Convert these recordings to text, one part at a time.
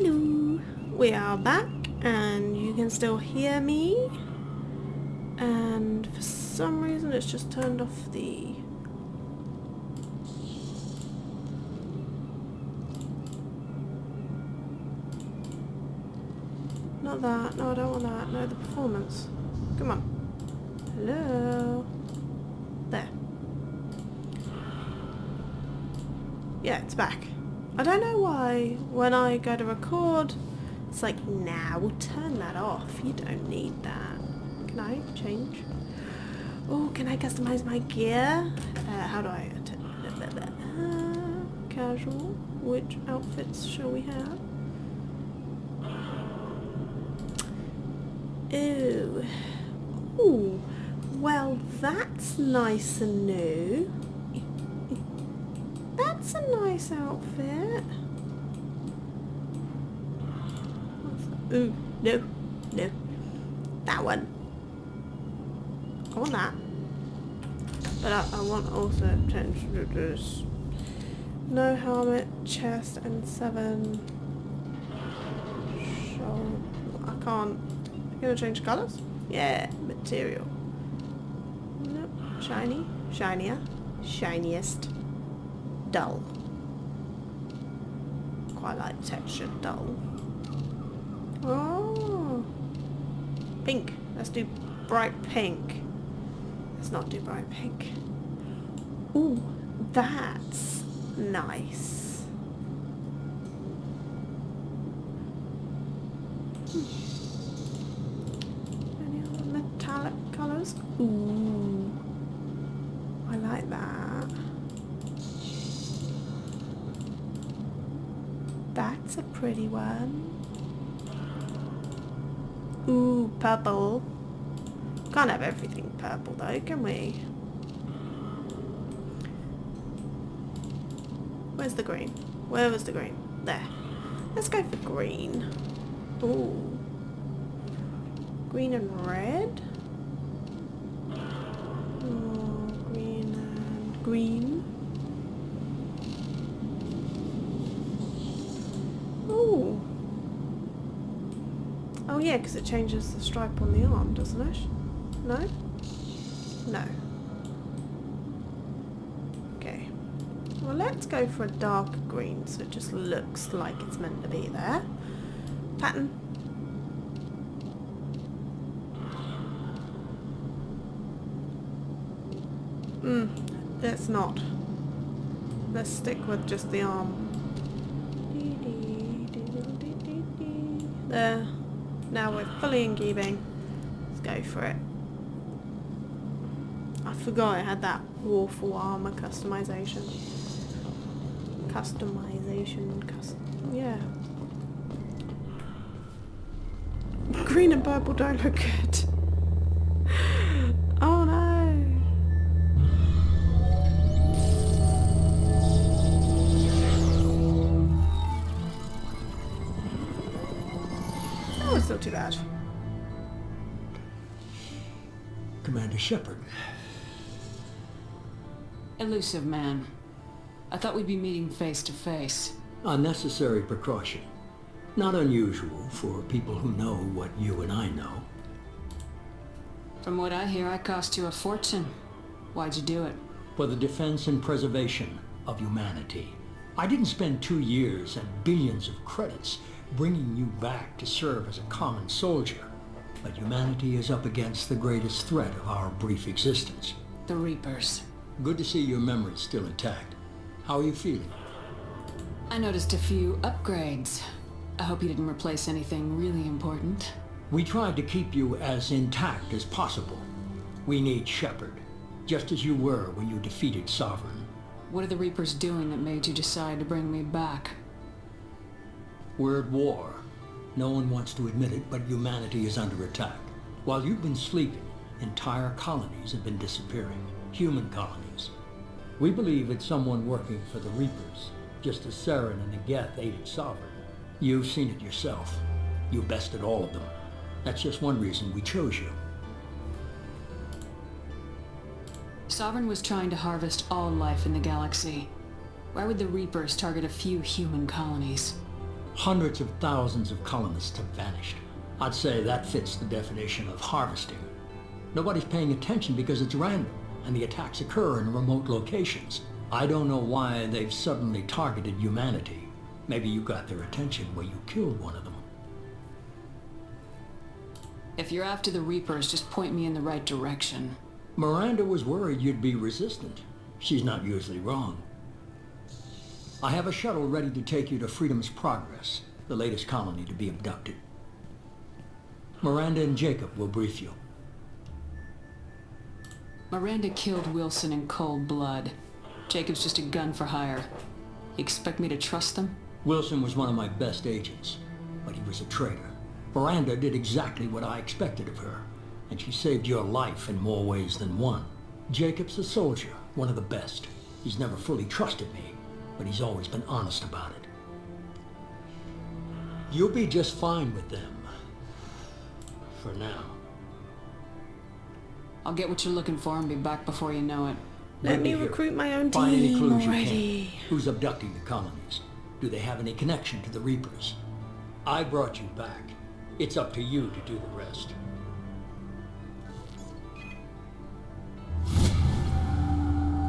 Hello, we are back and you can still hear me, and for some reason it's just turned off the not that, no I don't want that, no the performance, come on, hello, there, yeah it's back. I don't know why when I go to record it's like, nah, we'll turn that off, you don't need that. Can I change? Oh, can I customize my gear? How do I casual, which outfits shall we have? Ooh, well that's nice and new. That's a nice outfit. Ooh, no, that one. I want that. But I want also potential this. No helmet, chest, and 7. Shoulder. I can't. I'm gonna change colours? Yeah, material. Nope. Shiny, shinier, shiniest. Dull. Quite like texture dull. Oh, pink. Let's do bright pink. Let's not do bright pink. Ooh, that's nice. Any other metallic colours? Ooh, I like that. That's a pretty one. Ooh, purple. Can't have everything purple though, can we? Where's the green? Where was the green? There. Let's go for green. Ooh. Green and red? Oh, green and green. Ooh. Oh yeah, because it changes the stripe on the arm, doesn't it? No? No. Okay. Well, let's go for a dark green so it just looks like it's meant to be there. Pattern. Let's not. Let's stick with just the arm. There. Now we're fully in keeping. Let's go for it. I forgot I had that awful armor customization. Yeah. Green and purple don't look good. Oh no. Oh, it's not too bad. Commander Shepard. Elusive man. I thought we'd be meeting face to face. A necessary precaution. Not unusual for people who know what you and I know. From what I hear, I cost you a fortune. Why'd you do it? For the defense and preservation of humanity. I didn't spend 2 years and billions of credits bringing you back to serve as a common soldier. But humanity is up against the greatest threat of our brief existence. The Reapers. Good to see your memory's still intact. How are you feeling? I noticed a few upgrades. I hope you didn't replace anything really important. We tried to keep you as intact as possible. We need Shepard, just as you were when you defeated Sovereign. What are the Reapers doing that made you decide to bring me back? We're at war. No one wants to admit it, but humanity is under attack. While you've been sleeping, entire colonies have been disappearing. Human colonies. We believe it's someone working for the Reapers, just as Saren and Negeth aided Sovereign. You've seen it yourself. You bested all of them. That's just one reason we chose you. Sovereign was trying to harvest all life in the galaxy. Why would the Reapers target a few human colonies? Hundreds of thousands of colonists have vanished. I'd say that fits the definition of harvesting. Nobody's paying attention because it's random, and the attacks occur in remote locations. I don't know why they've suddenly targeted humanity. Maybe you got their attention where you killed one of them. If you're after the Reapers, just point me in the right direction. Miranda was worried you'd be resistant. She's not usually wrong. I have a shuttle ready to take you to Freedom's Progress, the latest colony to be abducted. Miranda and Jacob will brief you. Miranda killed Wilson in cold blood. Jacob's just a gun for hire. You expect me to trust them? Wilson was one of my best agents, but he was a traitor. Miranda did exactly what I expected of her, and she saved your life in more ways than one. Jacob's a soldier, one of the best. He's never fully trusted me, but he's always been honest about it. You'll be just fine with them. For now. I'll get what you're looking for and be back before you know it. Let me recruit my own Find any team clues already. you can. Who's abducting the colonies? Do they have any connection to the Reapers? I brought you back. It's up to you to do the rest.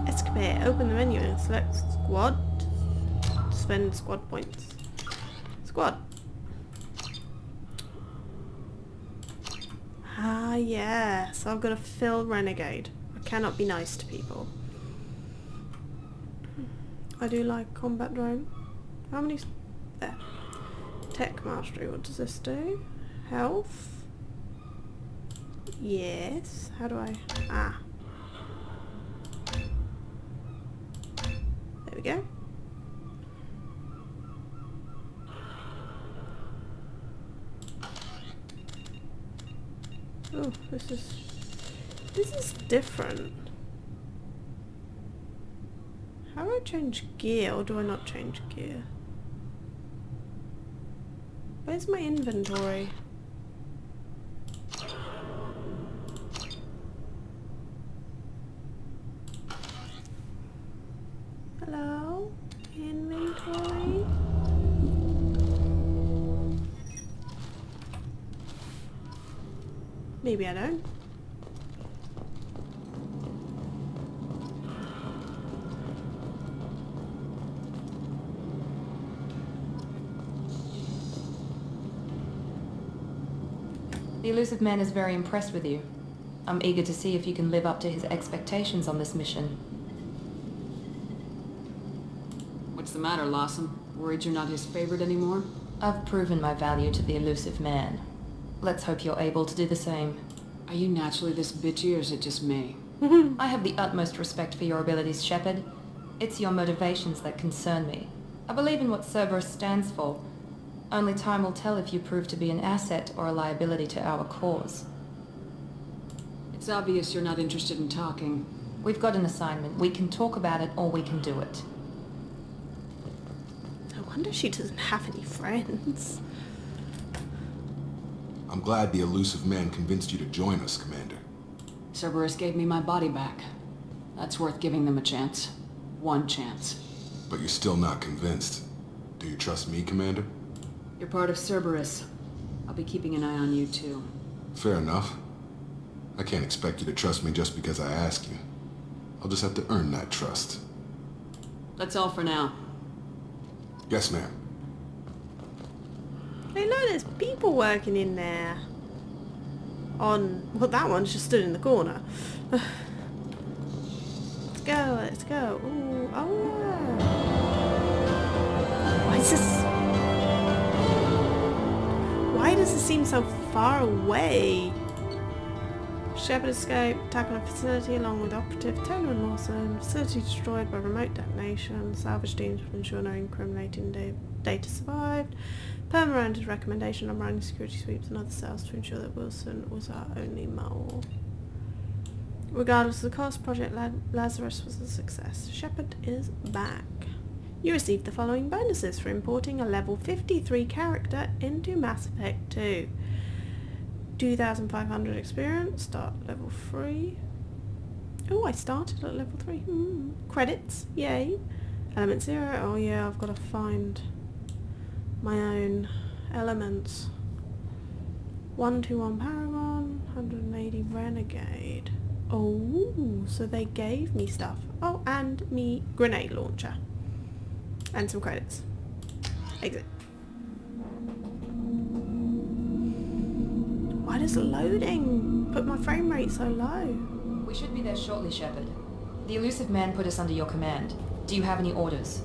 Escapade. Open the menu and select squad. Spend squad points. Squad. Ah, yes. I've got to fill Renegade. I cannot be nice to people. I do like combat drone. How many? There. Tech mastery. What does this do? Health. Yes. How do I? Ah. There we go. Oh, this is different. How do I change gear, or do I not change gear? Where's my inventory? Hello? Inventory? Maybe I don't. The elusive man is very impressed with you. I'm eager to see if you can live up to his expectations on this mission. What's the matter, Lawson? Worried you're not his favorite anymore? I've proven my value to the elusive man. Let's hope you're able to do the same. Are you naturally this bitchy, or is it just me? I have the utmost respect for your abilities, Shepard. It's your motivations that concern me. I believe in what Cerberus stands for. Only time will tell if you prove to be an asset or a liability to our cause. It's obvious you're not interested in talking. We've got an assignment. We can talk about it or we can do it. No wonder she doesn't have any friends. I'm glad the elusive man convinced you to join us, Commander. Cerberus gave me my body back. That's worth giving them a chance. One chance. But you're still not convinced. Do you trust me, Commander? You're part of Cerberus. I'll be keeping an eye on you, too. Fair enough. I can't expect you to trust me just because I ask you. I'll just have to earn that trust. That's all for now. Yes, ma'am. Hey, look, there's people working in there. Well, that one's just stood in the corner. Let's go, let's go. Ooh, oh. Why is this... Why does it seem so far away? Shepard escaped, attack on a facility along with Operative Taylor and Lawson. Facility destroyed by remote detonation. Salvage teams to ensure no incriminating data survived. Per Miranda's recommendation, I'm running security sweeps and other cells to ensure that Wilson was our only mole. Regardless of the cost, Project Lazarus was a success. Shepard is back. You received the following bonuses for importing a level 53 character into Mass Effect 2. 2,500 experience, start level 3. Oh, I started at level 3. Credits, yay. Element 0, oh yeah, I've got to find my own elements. 121 Paragon, 180 Renegade. Oh, so they gave me stuff. Oh, and me grenade launcher. And some credits. Exit. Why does loading put my frame rate so low? We should be there shortly, Shepard. The elusive man put us under your command. Do you have any orders?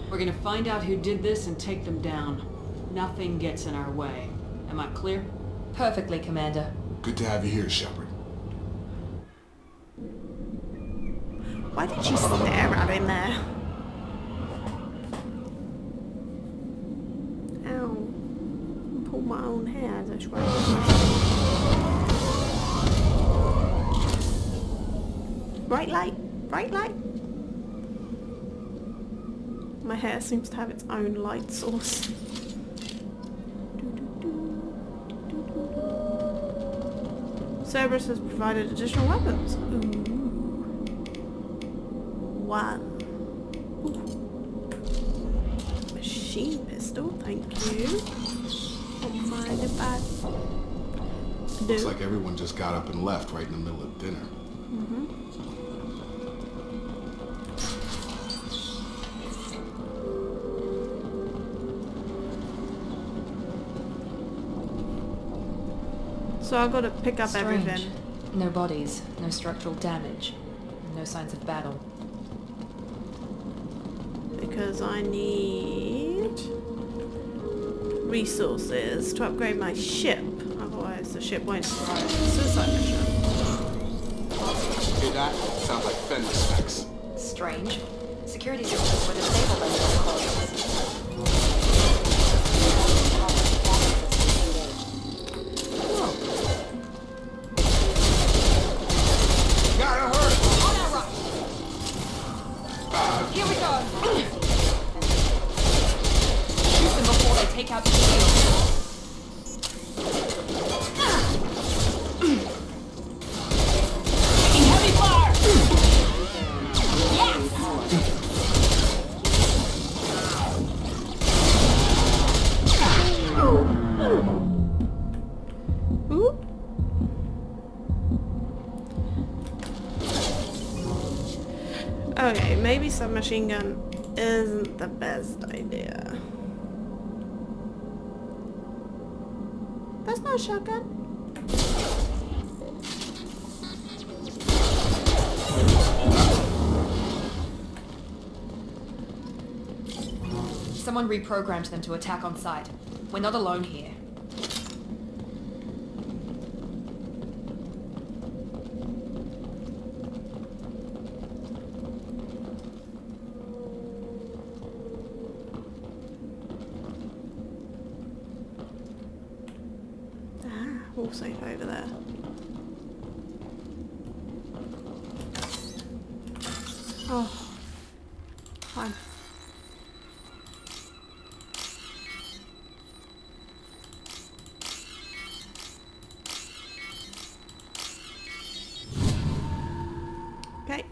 We're gonna find out who did this and take them down. Nothing gets in our way. Am I clear? Perfectly, Commander. Good to have you here, Shepard. Why did she stare at him there? Ow. Pull my own hair as I scratch. Bright light! Bright light! My hair seems to have its own light source. Cerberus has provided additional weapons. Ooh. One. Ooh. Machine pistol, thank you. Don't mind if I do. Looks like everyone just got up and left right in the middle of dinner. So I've got to pick up Strange. everything. No bodies, no structural damage, no signs of battle. Because I need resources to upgrade my ship. Otherwise the ship won't survive. Suicide mission. Hear that? Sounds like Fender specs. Strange. Security systems were disabled under the clauses. Take out the shield. Taking heavy fire! Yes! Ooh. Okay, maybe submachine gun isn't the best idea. That's not a shotgun. Someone reprogrammed them to attack on sight. We're not alone here. All safe over there. Oh, fine. Okay,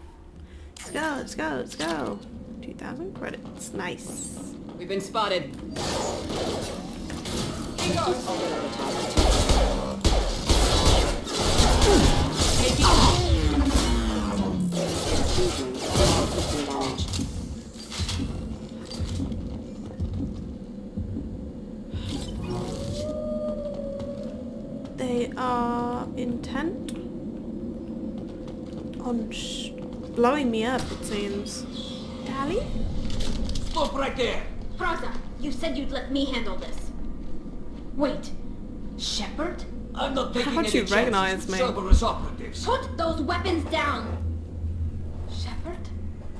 let's go, let's go, let's go. 2,000 credits, nice. We've been spotted. They are intent on blowing me up, it seems. Dally? Stop right there! Praza, you said you'd let me handle this. Wait, Shepard? I'm not taking How'd any you chances recognize with me? Cerberus operatives. Put those weapons down! Shepard?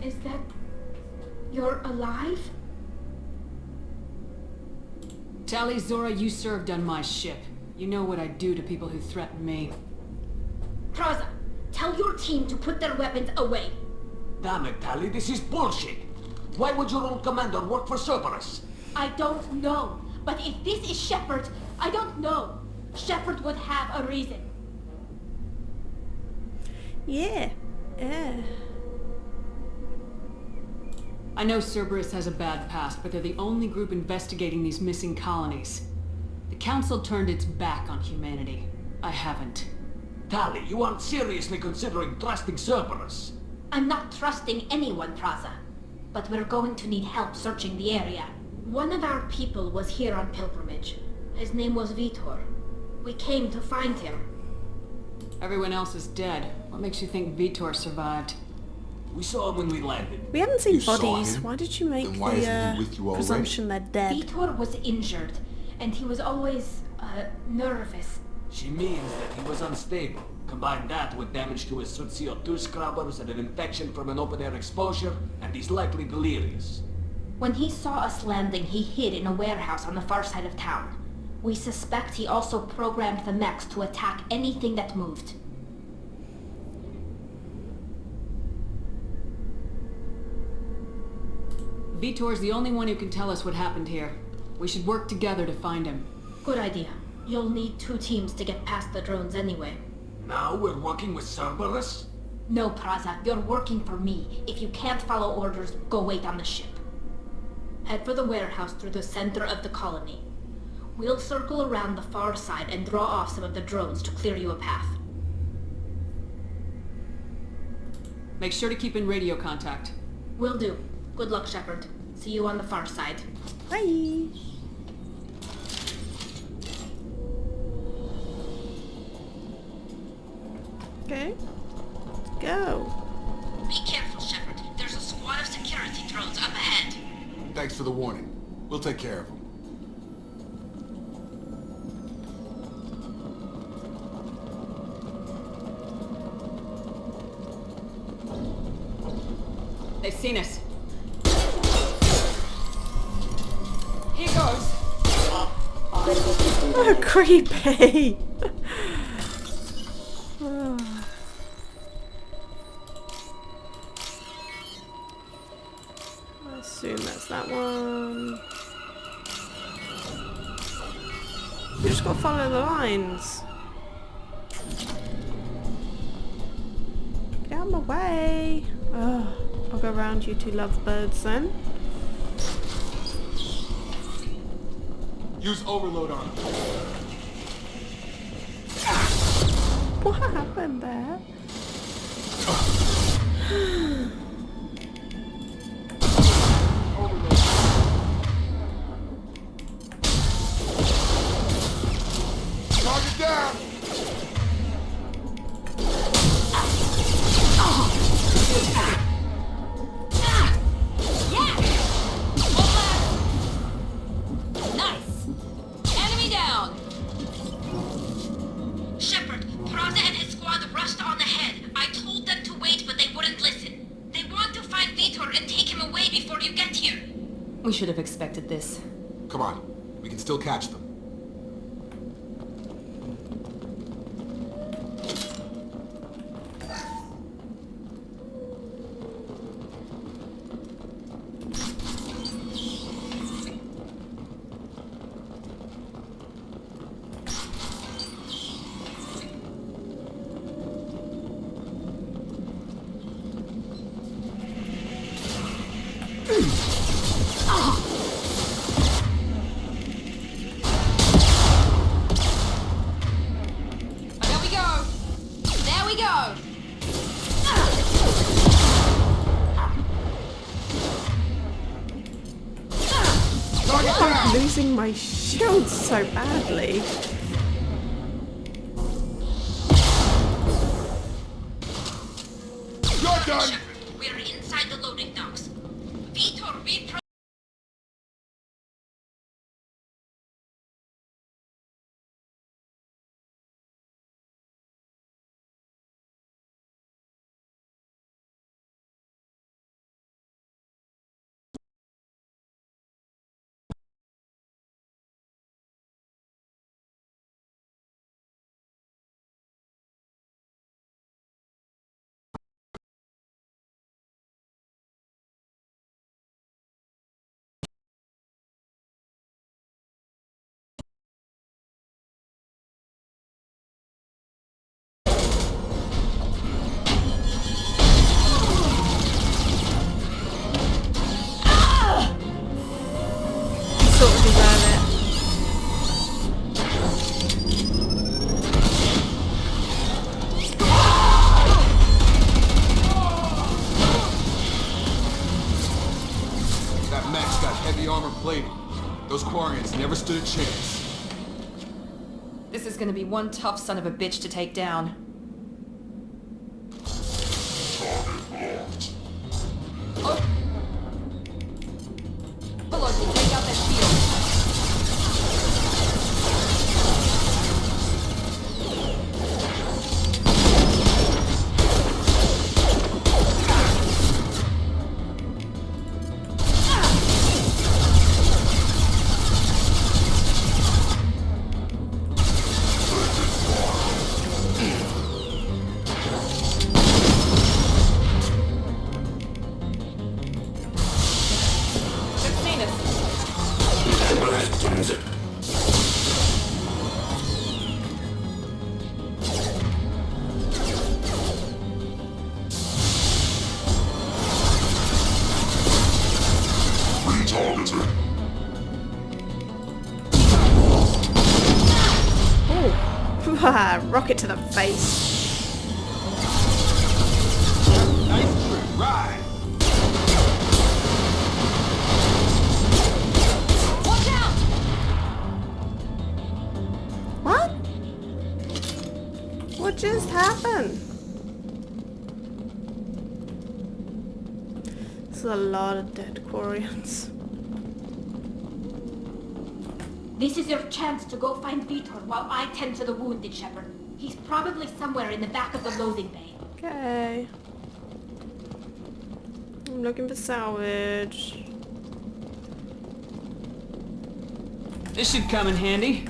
Is that... you're alive? Tali, Zora, you served on my ship. You know what I do to people who threaten me. Praza, tell your team to put their weapons away. Damn it, Tali, this is bullshit! Why would your old commander work for Cerberus? I don't know, but if this is Shepard, I don't know. Shepard would have a reason. Yeah. Yeah. I know Cerberus has a bad past, but they're the only group investigating these missing colonies. The Council turned its back on humanity. I haven't. Tali, you aren't seriously considering trusting Cerberus. I'm not trusting anyone, Praza. But we're going to need help searching the area. One of our people was here on pilgrimage. His name was Vitor. We came to find him. Everyone else is dead. What makes you think Vitor survived? We saw him when we landed. We haven't seen You saw bodies. him? Why did you make Then why isn't he with you the already? presumption they're dead? Vitor was injured, and he was always, nervous. She means that he was unstable. Combine that with damage to his suit CO2 scrubbers and an infection from an open-air exposure, and he's likely delirious. When he saw us landing, he hid in a warehouse on the far side of town. We suspect he also programmed the mechs to attack anything that moved. Vitor's the only one who can tell us what happened here. We should work together to find him. Good idea. You'll need 2 teams to get past the drones anyway. Now we're working with Cerberus? No, Praza, you're working for me. If you can't follow orders, go wait on the ship. Head for the warehouse through the center of the colony. We'll circle around the far side and draw off some of the drones to clear you a path. Make sure to keep in radio contact. Will do. Good luck, Shepard. See you on the far side. Bye. Okay. Let's go. Be careful, Shepard. There's a squad of security drones up ahead. Thanks for the warning. We'll take care of him. They've seen us. Here goes. Oh, creepy. Oh. I assume that's that one. You just gotta follow the lines. Get out of my way. Oh, I'll go around you 2 lovebirds then. Use overload on him. What happened there? Target down! Nice! Enemy down! Shepard, Praza and his squad rushed on ahead. I told them to wait, but they wouldn't listen. They want to find Vitor and take him away before you get here. We should have expected this. Come on. We can still catch them. There we go! There we go! I'm losing my shield so badly. You're done! Shepard, we're inside the loading docks. Vitor reprogrammed sort of deserve it. That mech's got heavy armor plating. Those Quarians never stood a chance. This is gonna be one tough son of a bitch to take down. Oh! Below, take out that shield. Rocket to the face. Nice trip, ride! Watch out! What? What just happened? There's a lot of dead Quarians. This is your chance to go find Vitor while I tend to the wounded, Shepard. He's probably somewhere in the back of the loading bay. Okay. I'm looking for salvage. This should come in handy.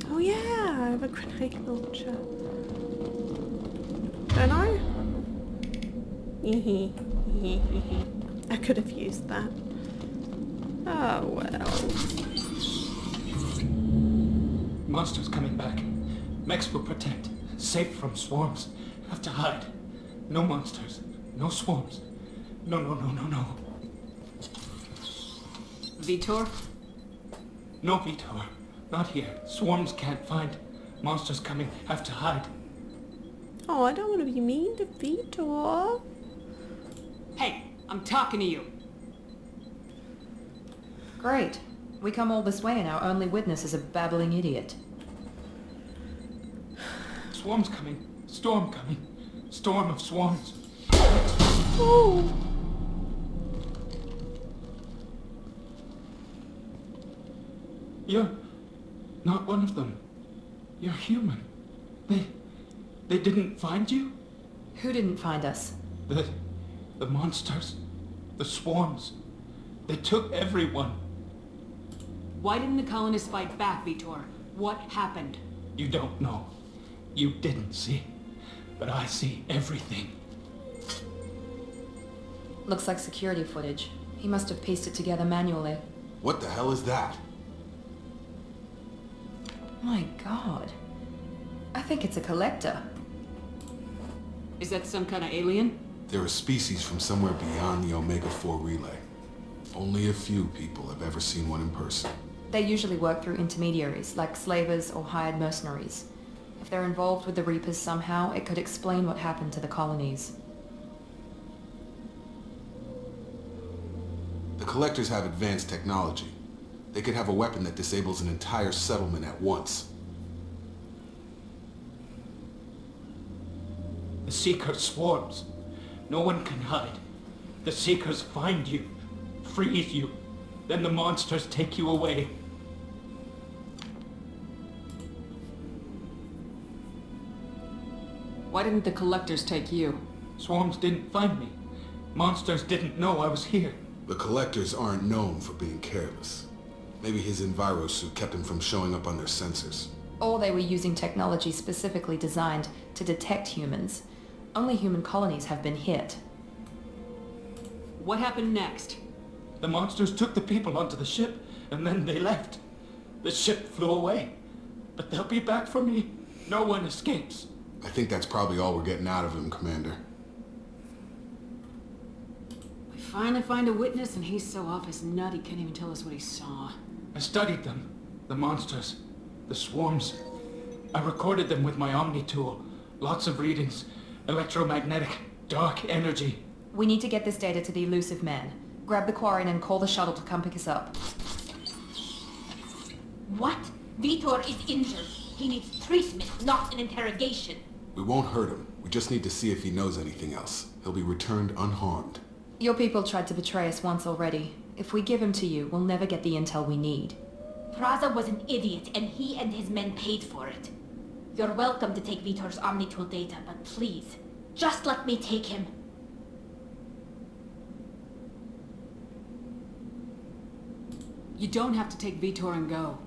Oh yeah, I have a grenade launcher. Don't I? I could have used that. Oh well. Monsters coming back. Mechs will protect. Safe from swarms. Have to hide. No monsters. No swarms. No, no, no, no, no. Vitor? No, Vitor. Not here. Swarms can't find. Monsters coming. Have to hide. Oh, I don't want to be mean to Vitor. Hey, I'm talking to you. Great. We come all this way and our only witness is a babbling idiot. Swarms coming. Storm coming. Storm of swarms. Oh. You're not one of them. You're human. They didn't find you? Who didn't find us? The monsters. The swarms. They took everyone. Why didn't the colonists fight back, Vitor? What happened? You don't know. You didn't see. But I see everything. Looks like security footage. He must have pieced it together manually. What the hell is that? My god. I think it's a collector. Is that some kind of alien? They're a species from somewhere beyond the Omega-4 relay. Only a few people have ever seen one in person. They usually work through intermediaries, like slavers or hired mercenaries. If they're involved with the Reapers somehow, it could explain what happened to the colonies. The Collectors have advanced technology. They could have a weapon that disables an entire settlement at once. The Seekers swarms. No one can hide. The Seekers find you, freeze you. Then the monsters take you away. Why didn't the collectors take you? Swarms didn't find me. Monsters didn't know I was here. The Collectors aren't known for being careless. Maybe his enviro suit kept him from showing up on their sensors. Or they were using technology specifically designed to detect humans. Only human colonies have been hit. What happened next? The monsters took the people onto the ship, and then they left. The ship flew away. But they'll be back for me. No one escapes. I think that's probably all we're getting out of him, Commander. We finally find a witness and he's so off his nut he can't even tell us what he saw. I studied them. The monsters. The swarms. I recorded them with my Omni tool. Lots of readings. Electromagnetic. Dark energy. We need to get this data to the elusive man. Grab the Quarian and call the shuttle to come pick us up. What? Vitor is injured. He needs treatment, not an interrogation. We won't hurt him. We just need to see if he knows anything else. He'll be returned unharmed. Your people tried to betray us once already. If we give him to you, we'll never get the intel we need. Praza was an idiot, and he and his men paid for it. You're welcome to take Vitor's Omnitool data, but please, just let me take him. You don't have to take Vitor and go.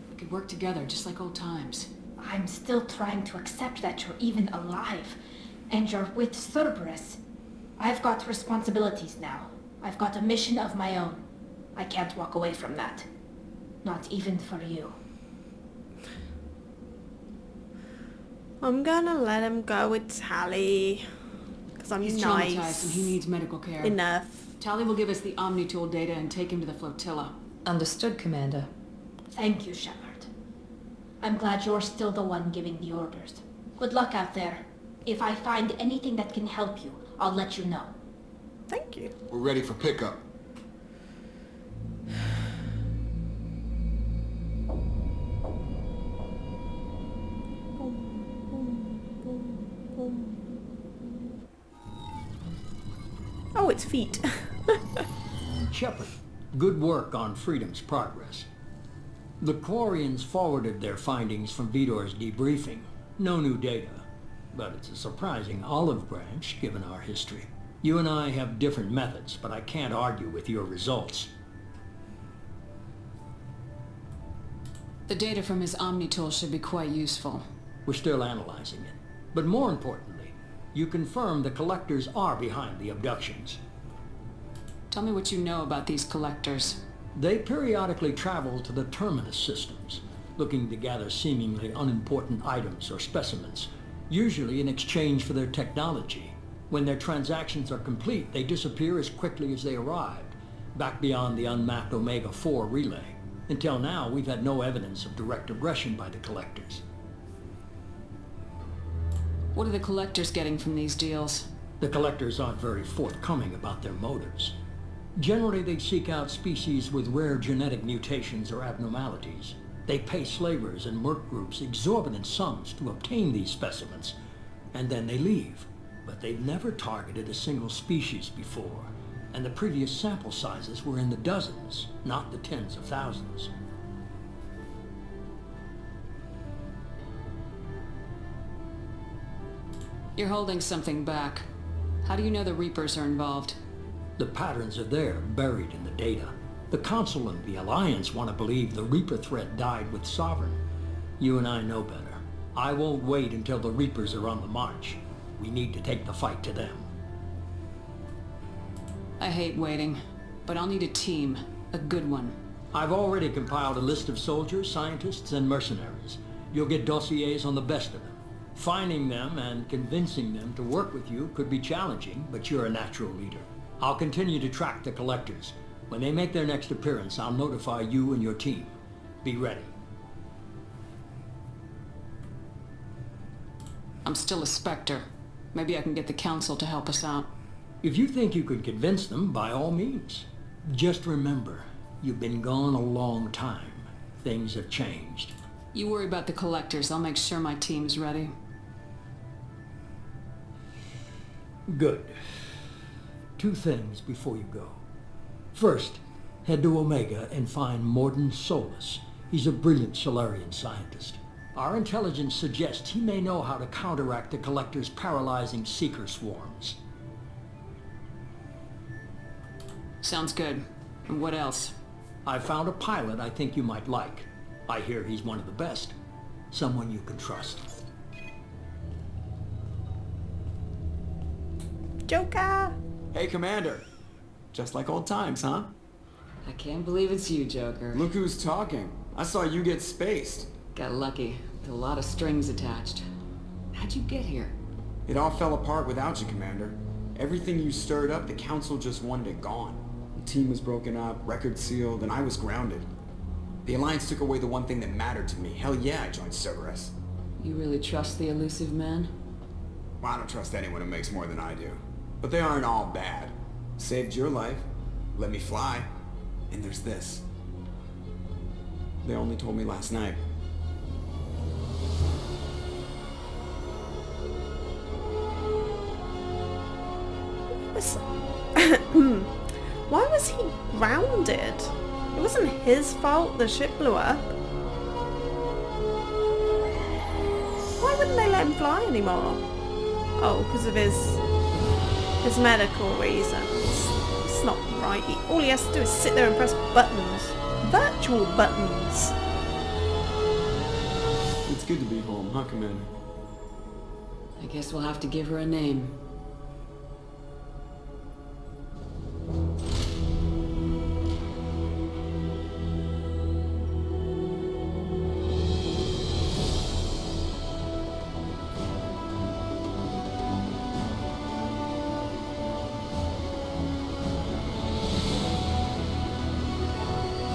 We could work together, just like old times. I'm still trying to accept that you're even alive, and you're with Cerberus. I've got responsibilities now. I've got a mission of my own. I can't walk away from that. Not even for you. I'm gonna let him go with Tally. Because I'm He's nice. traumatized and he needs medical care. Enough. Tally will give us the Omnitool data and take him to the flotilla. Understood, Commander. Thank you, Shepard. I'm glad you're still the one giving the orders. Good luck out there. If I find anything that can help you, I'll let you know. Thank you. We're ready for pickup. Oh, it's feet. Shepard, good work on Freedom's progress. The Quarians forwarded their findings from Vitor's debriefing. No new data, but it's a surprising olive branch given our history. You and I have different methods, but I can't argue with your results. The data from his Omnitool should be quite useful. We're still analyzing it. But more importantly, you confirm the collectors are behind the abductions. Tell me what you know about these collectors. They periodically travel to the terminus systems, looking to gather seemingly unimportant items or specimens, usually in exchange for their technology. When their transactions are complete, they disappear as quickly as they arrived, back beyond the unmapped Omega-4 relay. Until now, we've had no evidence of direct aggression by the collectors. What are the collectors getting from these deals? The collectors aren't very forthcoming about their motives. Generally, they seek out species with rare genetic mutations or abnormalities. They pay slavers and merc groups exorbitant sums to obtain these specimens, and then they leave. But they've never targeted a single species before, and the previous sample sizes were in the dozens, not the tens of thousands. You're holding something back. How do you know the Reapers are involved? The patterns are there, buried in the data. The Council and the Alliance want to believe the Reaper threat died with Sovereign. You and I know better. I won't wait until the Reapers are on the march. We need to take the fight to them. I hate waiting, but I'll need a team. A good one. I've already compiled a list of soldiers, scientists, and mercenaries. You'll get dossiers on the best of them. Finding them and convincing them to work with you could be challenging, but you're a natural leader. I'll continue to track the collectors. When they make their next appearance, I'll notify you and your team. Be ready. I'm still a Spectre. Maybe I can get the Council to help us out. If you think you could convince them, by all means. Just remember, you've been gone a long time. Things have changed. You worry about the collectors. I'll make sure my team's ready. Good. 2 things before you go. First, head to Omega and find Morden Solus. He's a brilliant Solarian scientist. Our intelligence suggests he may know how to counteract the Collector's paralyzing Seeker swarms. Sounds good. And what else? I found a pilot I think you might like. I hear he's one of the best. Someone you can trust. Joker! Hey, Commander. Just like old times, huh? I can't believe it's you, Joker. Look who's talking. I saw you get spaced. Got lucky. With a lot of strings attached. How'd you get here? It all fell apart without you, Commander. Everything you stirred up, the Council just wanted it gone. The team was broken up, record sealed, and I was grounded. The Alliance took away the one thing that mattered to me. Hell yeah, I joined Cerberus. You really trust the elusive man? Well, I don't trust anyone who makes more than I do. But they aren't all bad. Saved your life. Let me fly. And there's this. They only told me last night. Why was he grounded? It wasn't his fault the ship blew up. Why wouldn't they let him fly anymore? Oh, because of his medical reasons. It's not right. All he has to do is sit there and press buttons. Virtual buttons. It's good to be home, huh, Commander? I guess we'll have to give her a name.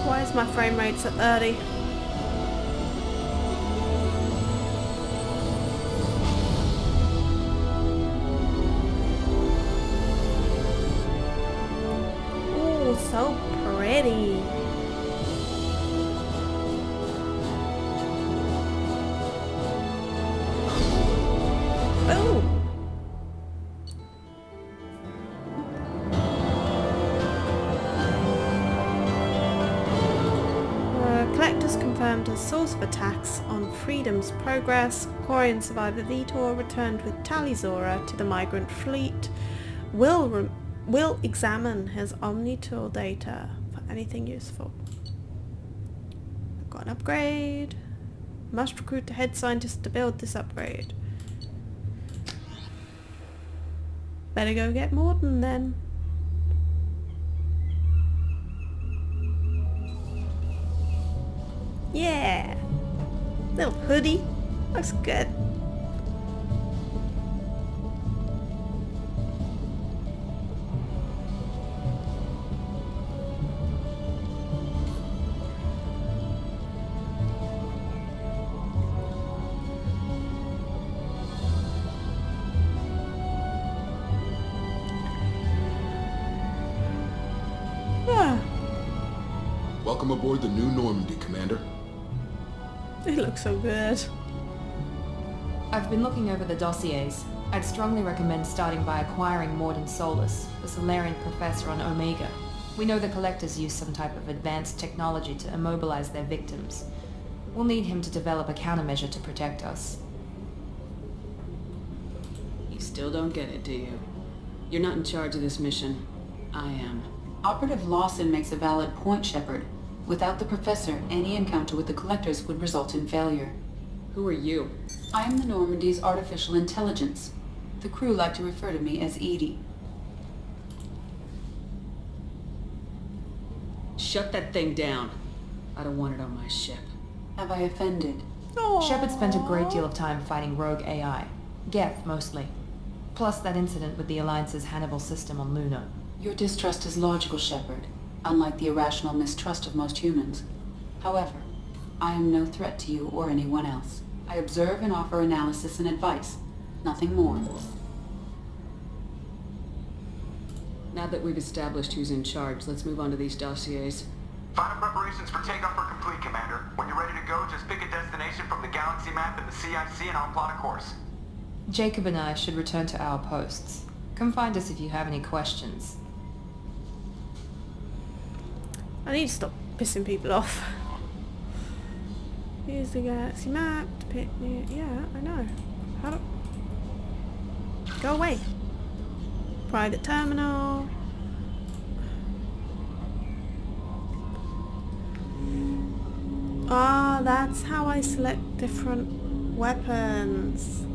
Why is my frame rate's at 30? Ooh, so pretty. Boom. Collectors confirmed a source of attacks on Freedom's progress. Quarian survivor Vitor returned with Talizora to the migrant fleet. Will examine his Omni-Tool data for anything useful. I've got an upgrade. Must recruit a head scientist to build this upgrade. Better go get Morden then. Yeah! Little hoodie. Looks good. Welcome aboard the New Normandy, Commander. It looks so good. I've been looking over the dossiers. I'd strongly recommend starting by acquiring Morden Solus, the Solarian professor on Omega. We know the Collectors use some type of advanced technology to immobilize their victims. We'll need him to develop a countermeasure to protect us. You still don't get it, do you? You're not in charge of this mission. I am. Operative Lawson makes a valid point, Shepard. Without the Professor, any encounter with the Collectors would result in failure. Who are you? I am the Normandy's artificial intelligence. The crew like to refer to me as Edie. Shut that thing down. I don't want it on my ship. Have I offended? Shepard spent a great deal of time fighting rogue AI. Geth, mostly. Plus that incident with the Alliance's Hannibal system on Luna. Your distrust is logical, Shepard, unlike the irrational mistrust of most humans. However, I am no threat to you or anyone else. I observe and offer analysis and advice. Nothing more. Now that we've established who's in charge, let's move on to these dossiers. Final preparations for takeoff are complete, Commander. When you're ready to go, just pick a destination from the galaxy map and the CIC and I'll plot a course. Jacob and I should return to our posts. Come find us if you have any questions. I need to stop pissing people off. Here's the galaxy map to pick me. Yeah, I know. How do... Go away. Private terminal. Ah, that's how I select different weapons.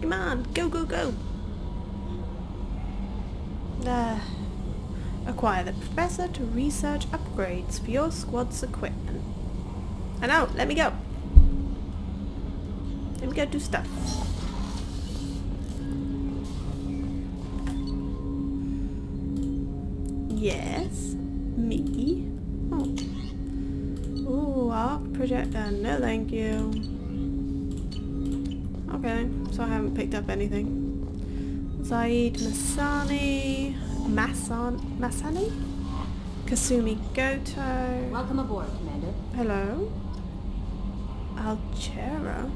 Come on, go, go, go. Acquire the professor to research upgrades for your squad's equipment. I know, let me go. Let me go do stuff. Yes, me. Oh. Ooh, arc projector. No, thank you. Okay, so I haven't picked up anything. Zaid Masani? Kasumi Goto. Welcome aboard, Commander. Hello? Alchera?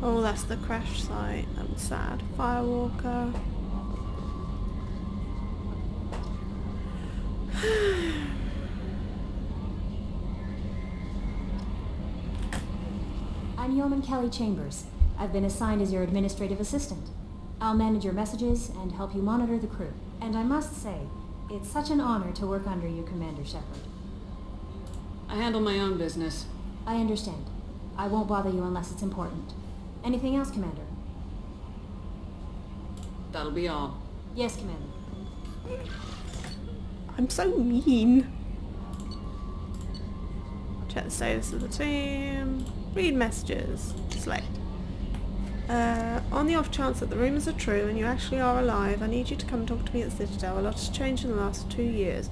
Oh, that's the crash site. I'm sad. Firewalker. I'm Yeoman Kelly Chambers. I've been assigned as your administrative assistant. I'll manage your messages and help you monitor the crew. And I must say, it's such an honor to work under you, Commander Shepard. I handle my own business. I understand. I won't bother you unless it's important. Anything else, Commander? That'll be all. Yes, Commander. I'm so mean. Check the status of the team. Read messages. Select. On the off chance that the rumours are true and you actually are alive, I need you to come talk to me at the Citadel. A lot has changed in the last 2 years.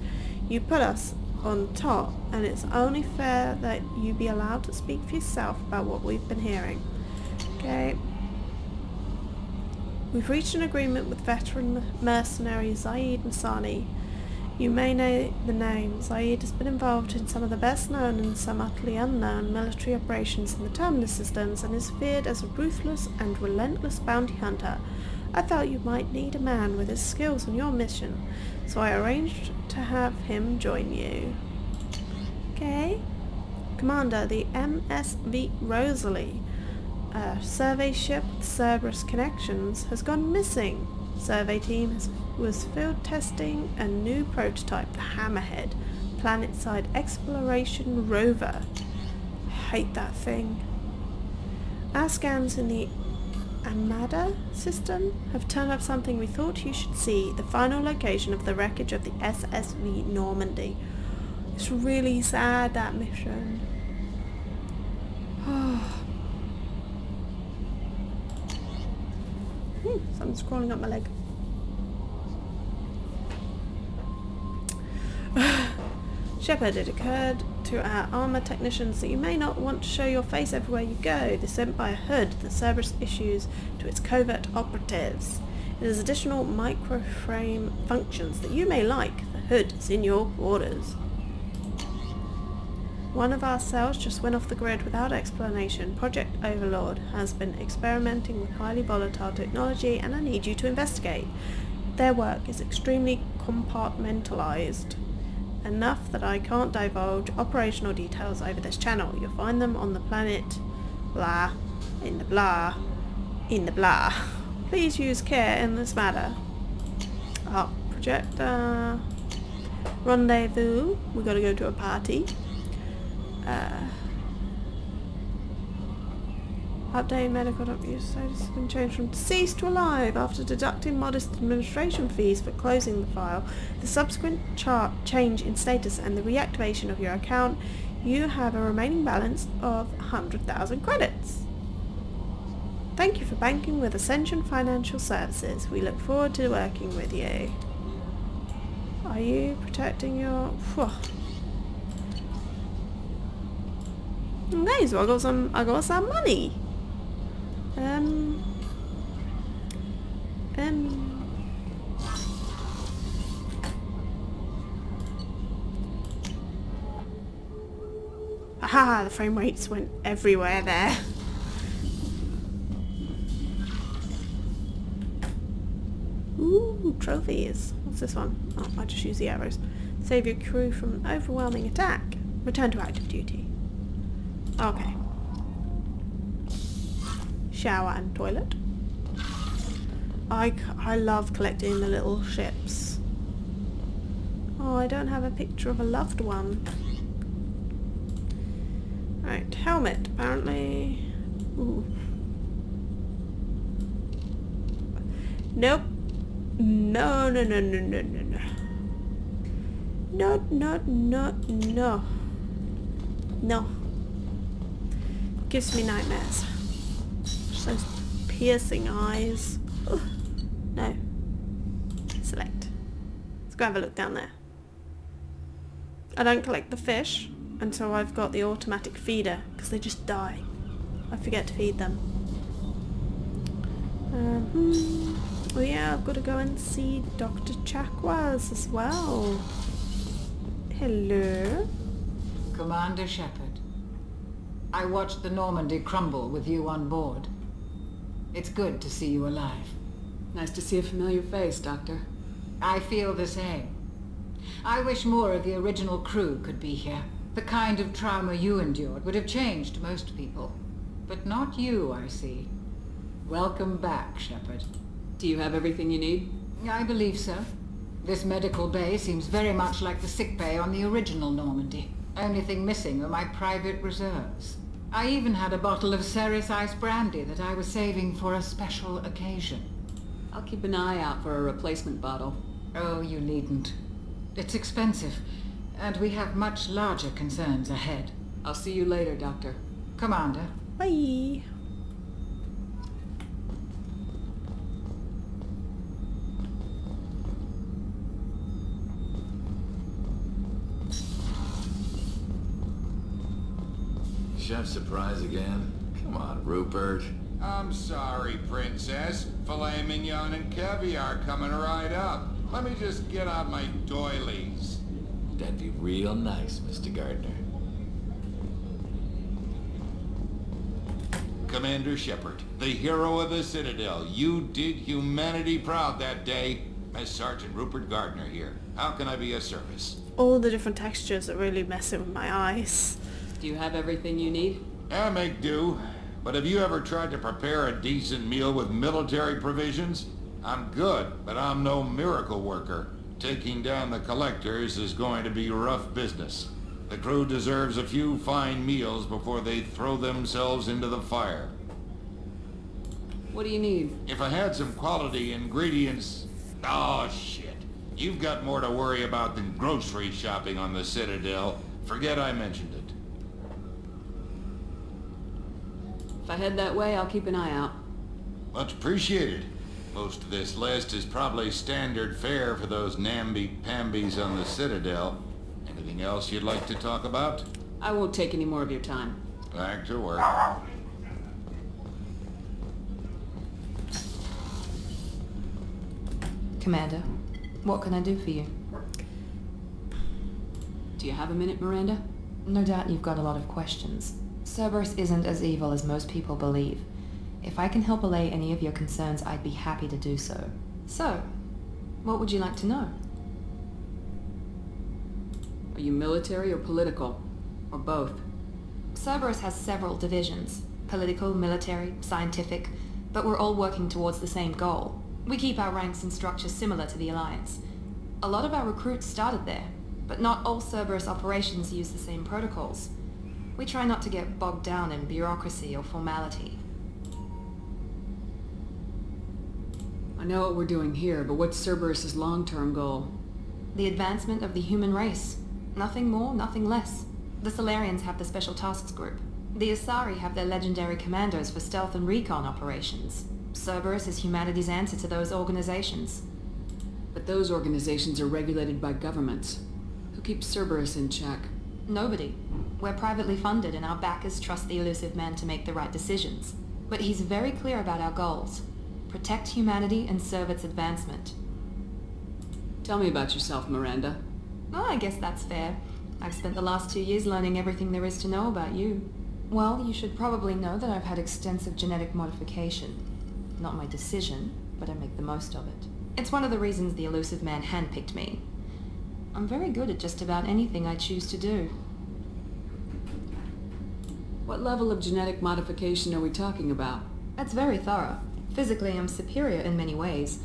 You put us on top, and it's only fair that you be allowed to speak for yourself about what we've been hearing. Okay. We've reached an agreement with veteran mercenary Zaid Masani. You may know the name. Zaid has been involved in some of the best known and some utterly unknown military operations in the Terminus systems and is feared as a ruthless and relentless bounty hunter. I felt you might need a man with his skills on your mission, so I arranged to have him join you. Okay. Commander, the MSV Rosalie, a survey ship with Cerberus connections, has gone missing. Survey team was field testing a new prototype, the Hammerhead, planet-side exploration rover. I hate that thing. Our scans in the Amada system have turned up something we thought you should see, the final location of the wreckage of the SSV Normandy. It's really sad, that mission. Something's crawling up my leg. Shepard, it occurred to our armor technicians that you may not want to show your face everywhere you go. They're sent by a hood that Cerberus issues to its covert operatives. It has additional microframe functions that you may like. The hood is in your quarters. One of our cells just went off the grid without explanation. Project Overlord has been experimenting with highly volatile technology and I need you to investigate. Their work is extremely compartmentalized, enough that I can't divulge operational details over this channel. You'll find them on the planet blah, in the blah, in the blah. Please use care in this matter. Projector. Rendezvous. We gotta go to a party. Update medical doctor status has been changed from deceased to alive after deducting modest administration fees for closing the file. The subsequent change in status and the reactivation of your account, you have a remaining balance of 100,000 credits. Thank you for banking with Ascension Financial Services. We look forward to working with you. Are you protecting your... Okay, so I got some money. Aha, the frame rates went everywhere there. Ooh, trophies. What's this one? Oh, I just use the arrows. Save your crew from an overwhelming attack. Return to active duty. Okay. shower and toilet. I love collecting the little ships. Oh, I don't have a picture of a loved one. Right, helmet, apparently. Ooh. Nope. No, no, no, no, no, no, no. No, no, no, no. No. Gives me nightmares. Just those piercing eyes. Ugh. No. Select. Let's go have a look down there. I don't collect the fish until I've got the automatic feeder, because they just die. I forget to feed them. Oh yeah, I've got to go and see Dr. Chakwas as well. Hello? Commander Shepard. I watched the Normandy crumble with you on board. It's good to see you alive. Nice to see a familiar face, Doctor. I feel the same. I wish more of the original crew could be here. The kind of trauma you endured would have changed most people. But not you, I see. Welcome back, Shepard. Do you have everything you need? I believe so. This medical bay seems very much like the sick bay on the original Normandy. Only thing missing are my private reserves. I even had a bottle of Ceres Ice Brandy that I was saving for a special occasion. I'll keep an eye out for a replacement bottle. Oh, you needn't. It's expensive, and we have much larger concerns ahead. I'll see you later, Doctor. Commander. Bye. Chef surprise again? Come on, Rupert. I'm sorry, Princess. Filet mignon and caviar coming right up. Let me just get out my doilies. That'd be real nice, Mr. Gardner. Commander Shepard, the hero of the Citadel. You did humanity proud that day. As Sergeant Rupert Gardner here. How can I be of service? All the different textures are really messing with my eyes. Do you have everything you need? I make do. But have you ever tried to prepare a decent meal with military provisions? I'm good, but I'm no miracle worker. Taking down the collectors is going to be rough business. The crew deserves a few fine meals before they throw themselves into the fire. What do you need? If I had some quality ingredients... Oh, shit. You've got more to worry about than grocery shopping on the Citadel. Forget I mentioned it. If I head that way, I'll keep an eye out. Much appreciated. Most of this list is probably standard fare for those namby-pambies on the Citadel. Anything else you'd like to talk about? I won't take any more of your time. Back to work. Commander, what can I do for you? Do you have a minute, Miranda? No doubt you've got a lot of questions. Cerberus isn't as evil as most people believe. If I can help allay any of your concerns, I'd be happy to do so. So, what would you like to know? Are you military or political? Or both? Cerberus has several divisions. Political, military, scientific, but we're all working towards the same goal. We keep our ranks and structure similar to the Alliance. A lot of our recruits started there, but not all Cerberus operations use the same protocols. We try not to get bogged down in bureaucracy or formality. I know what we're doing here, but what's Cerberus's long-term goal? The advancement of the human race. Nothing more, nothing less. The Solarians have the Special Tasks Group. The Asari have their legendary commandos for stealth and recon operations. Cerberus is humanity's answer to those organizations. But those organizations are regulated by governments. Who keeps Cerberus in check? Nobody. We're privately funded and our backers trust the elusive man to make the right decisions. But he's very clear about our goals. Protect humanity and serve its advancement. Tell me about yourself, Miranda. Oh, I guess that's fair. I've spent the last 2 years learning everything there is to know about you. Well, you should probably know that I've had extensive genetic modification. Not my decision, but I make the most of it. It's one of the reasons the elusive man handpicked me. I'm very good at just about anything I choose to do. What level of genetic modification are we talking about? That's very thorough. Physically, I'm superior in many ways.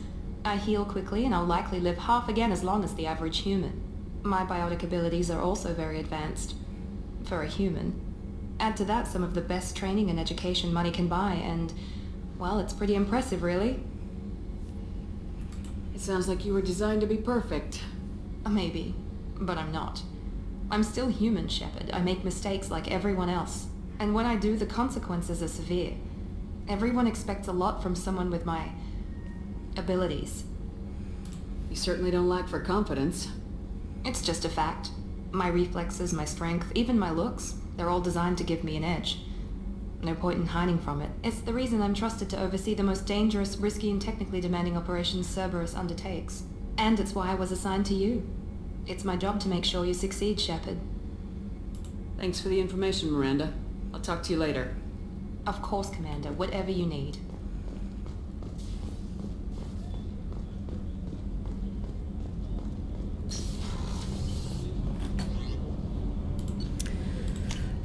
I heal quickly and I'll likely live half again as long as the average human. My biotic abilities are also very advanced. For a human. Add to that some of the best training and education money can buy, and, well, it's pretty impressive, really. It sounds like you were designed to be perfect. Maybe, but I'm not. I'm still human, Shepard. I make mistakes like everyone else. And when I do, the consequences are severe. Everyone expects a lot from someone with my abilities. You certainly don't lack for confidence. It's just a fact. My reflexes, my strength, even my looks, they're all designed to give me an edge. No point in hiding from it. It's the reason I'm trusted to oversee the most dangerous, risky, and technically demanding operations Cerberus undertakes. And it's why I was assigned to you. It's my job to make sure you succeed, Shepard. Thanks for the information, Miranda. I'll talk to you later. Of course, Commander. Whatever you need.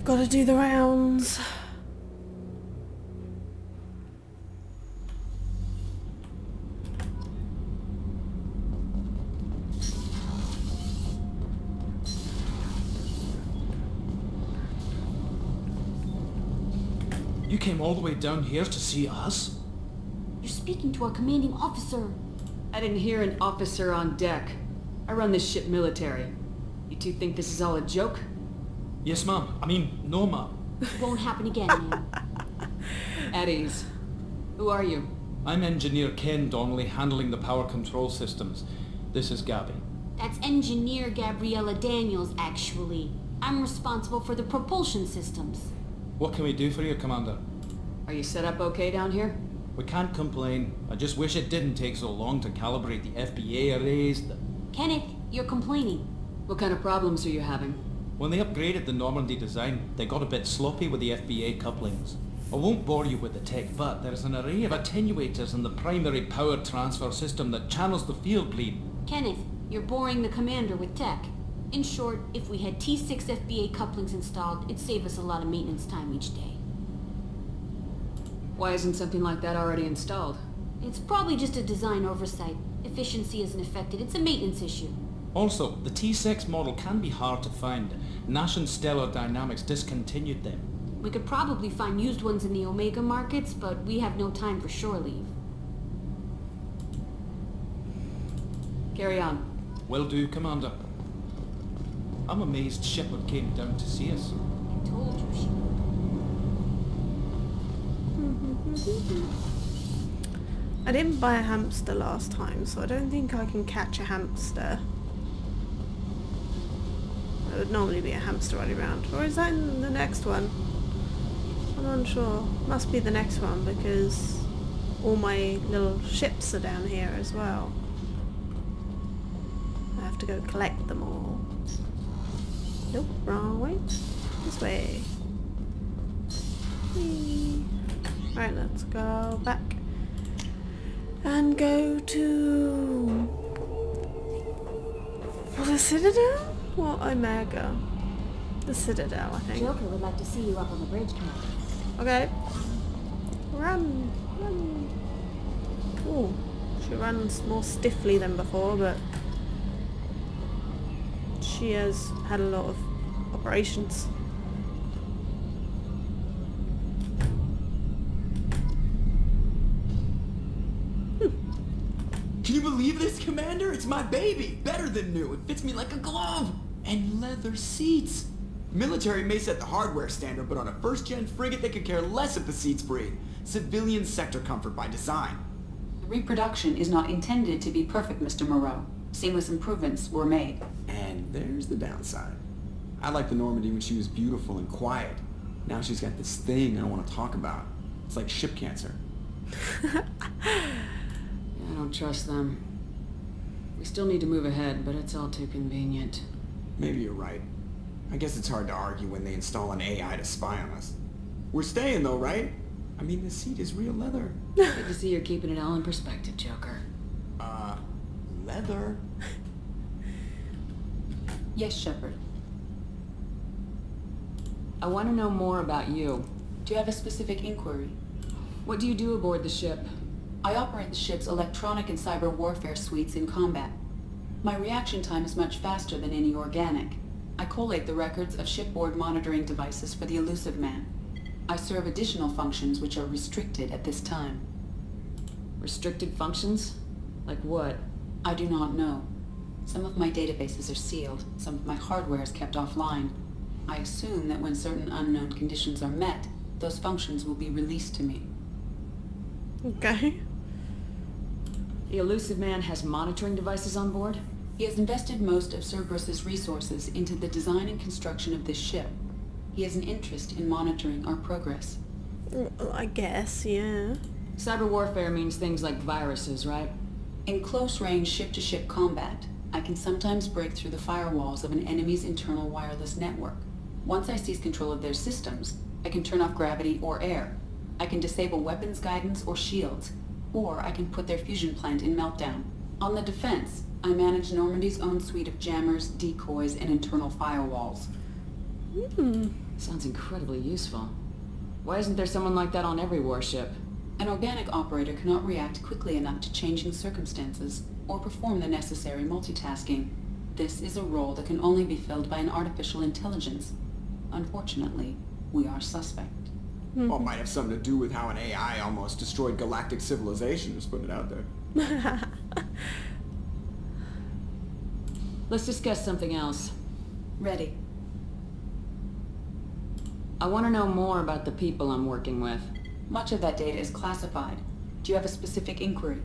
Gotta do the rounds. You came all the way down here to see us? You're speaking to our commanding officer. I didn't hear an officer on deck. I run this ship military. You two think this is all a joke? Yes, ma'am. I mean, no, ma'am. It won't happen again, man. At ease. Who are you? I'm Engineer Ken Donnelly, handling the power control systems. This is Gabby. That's Engineer Gabriella Daniels, actually. I'm responsible for the propulsion systems. What can we do for you, Commander? Are you set up okay down here? We can't complain. I just wish it didn't take so long to calibrate the FBA arrays. Kenneth, you're complaining. What kind of problems are you having? When they upgraded the Normandy design, they got a bit sloppy with the FBA couplings. I won't bore you with the tech, but there's an array of attenuators in the primary power transfer system that channels the field bleed. Kenneth, you're boring the commander with tech. In short, if we had T6 FBA couplings installed, it'd save us a lot of maintenance time each day. Why isn't something like that already installed? It's probably just a design oversight. Efficiency isn't affected. It's a maintenance issue. Also, the T6 model can be hard to find. Nash and Stellar Dynamics discontinued them. We could probably find used ones in the Omega markets, but we have no time for shore leave. Carry on. Will do, Commander. I'm amazed Shepard came down to see us. I told you she would. I didn't buy a hamster last time, so I don't think I can catch a hamster. There would normally be a hamster running around. Or is that in the next one? I'm unsure. Must be the next one because all my little ships are down here as well. I have to go collect them all. Nope, wrong way. This way. Whee. Right, let's go back. And go to the Citadel? Or Omega? The Citadel, I think. Joker would like to see you up on the bridge, Commander. Okay. Run! Run! Ooh, she runs more stiffly than before, but she has had a lot of operations. Can you believe this, Commander? It's my baby! Better than new. It fits me like a glove! And leather seats! Military may set the hardware standard, but on a first-gen frigate they could care less if the seats breathe. Civilian sector comfort by design. The reproduction is not intended to be perfect, Mr. Moreau. Seamless improvements were made. And there's the downside. I liked the Normandy when she was beautiful and quiet. Now she's got this thing I don't want to talk about. It's like ship cancer. I don't trust them. We still need to move ahead, but it's all too convenient. Maybe you're right. I guess it's hard to argue when they install an AI to spy on us. We're staying though, right? I mean, the seat is real leather. Good to see you're keeping it all in perspective, Joker. Leather? Yes, Shepard. I want to know more about you. Do you have a specific inquiry? What do you do aboard the ship? I operate the ship's electronic and cyber warfare suites in combat. My reaction time is much faster than any organic. I collate the records of shipboard monitoring devices for the Elusive Man. I serve additional functions which are restricted at this time. Restricted functions? Like what? I do not know. Some of my databases are sealed. Some of my hardware is kept offline. I assume that when certain unknown conditions are met, those functions will be released to me. Okay. The Elusive Man has monitoring devices on board? He has invested most of Cerberus's resources into the design and construction of this ship. He has an interest in monitoring our progress. Well, I guess, yeah. Cyber warfare means things like viruses, right? In close-range ship-to-ship combat, I can sometimes break through the firewalls of an enemy's internal wireless network. Once I seize control of their systems, I can turn off gravity or air. I can disable weapons guidance or shields, or I can put their fusion plant in meltdown. On the defense, I manage Normandy's own suite of jammers, decoys, and internal firewalls. Sounds incredibly useful. Why isn't there someone like that on every warship? An organic operator cannot react quickly enough to changing circumstances, or perform the necessary multitasking. This is a role that can only be filled by an artificial intelligence. Unfortunately, we are suspect. Well, it might have something to do with how an AI almost destroyed galactic civilization, just putting it out there. Let's discuss something else. Ready. I want to know more about the people I'm working with. Much of that data is classified. Do you have a specific inquiry?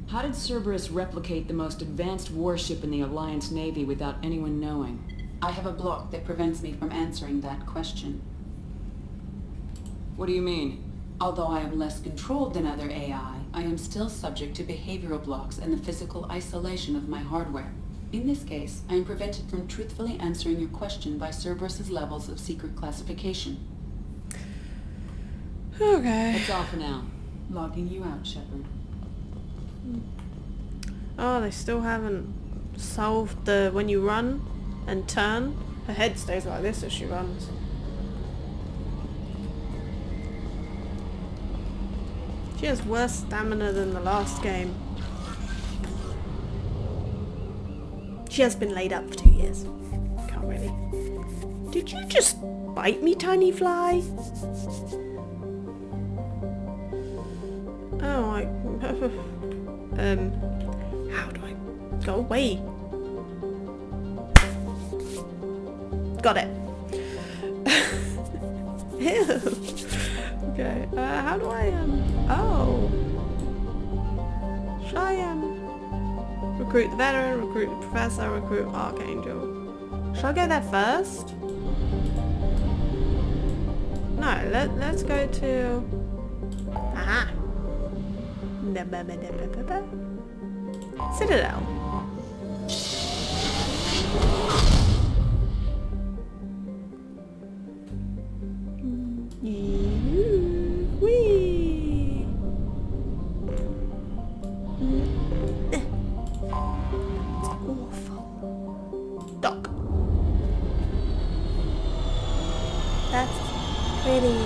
How did Cerberus replicate the most advanced warship in the Alliance Navy without anyone knowing? I have a block that prevents me from answering that question. What do you mean? Although I am less controlled than other AI, I am still subject to behavioral blocks and the physical isolation of my hardware. In this case, I am prevented from truthfully answering your question by Cerberus's levels of secret classification. Okay. That's all for now. Logging you out, Shepard. Oh, they still haven't solved the when you run and turn, her head stays like this as she runs. She has worse stamina than the last game. She has been laid up for 2 years. Can't really. Did you just bite me, tiny fly? Oh, how do I go away? Got it. Ew. Okay, how do I, oh. Should I, recruit the veteran, recruit the professor, recruit Archangel? Should I go there first? No, let's go to... Aha! Citadel. Whee! It's awful. Dock. That's pretty.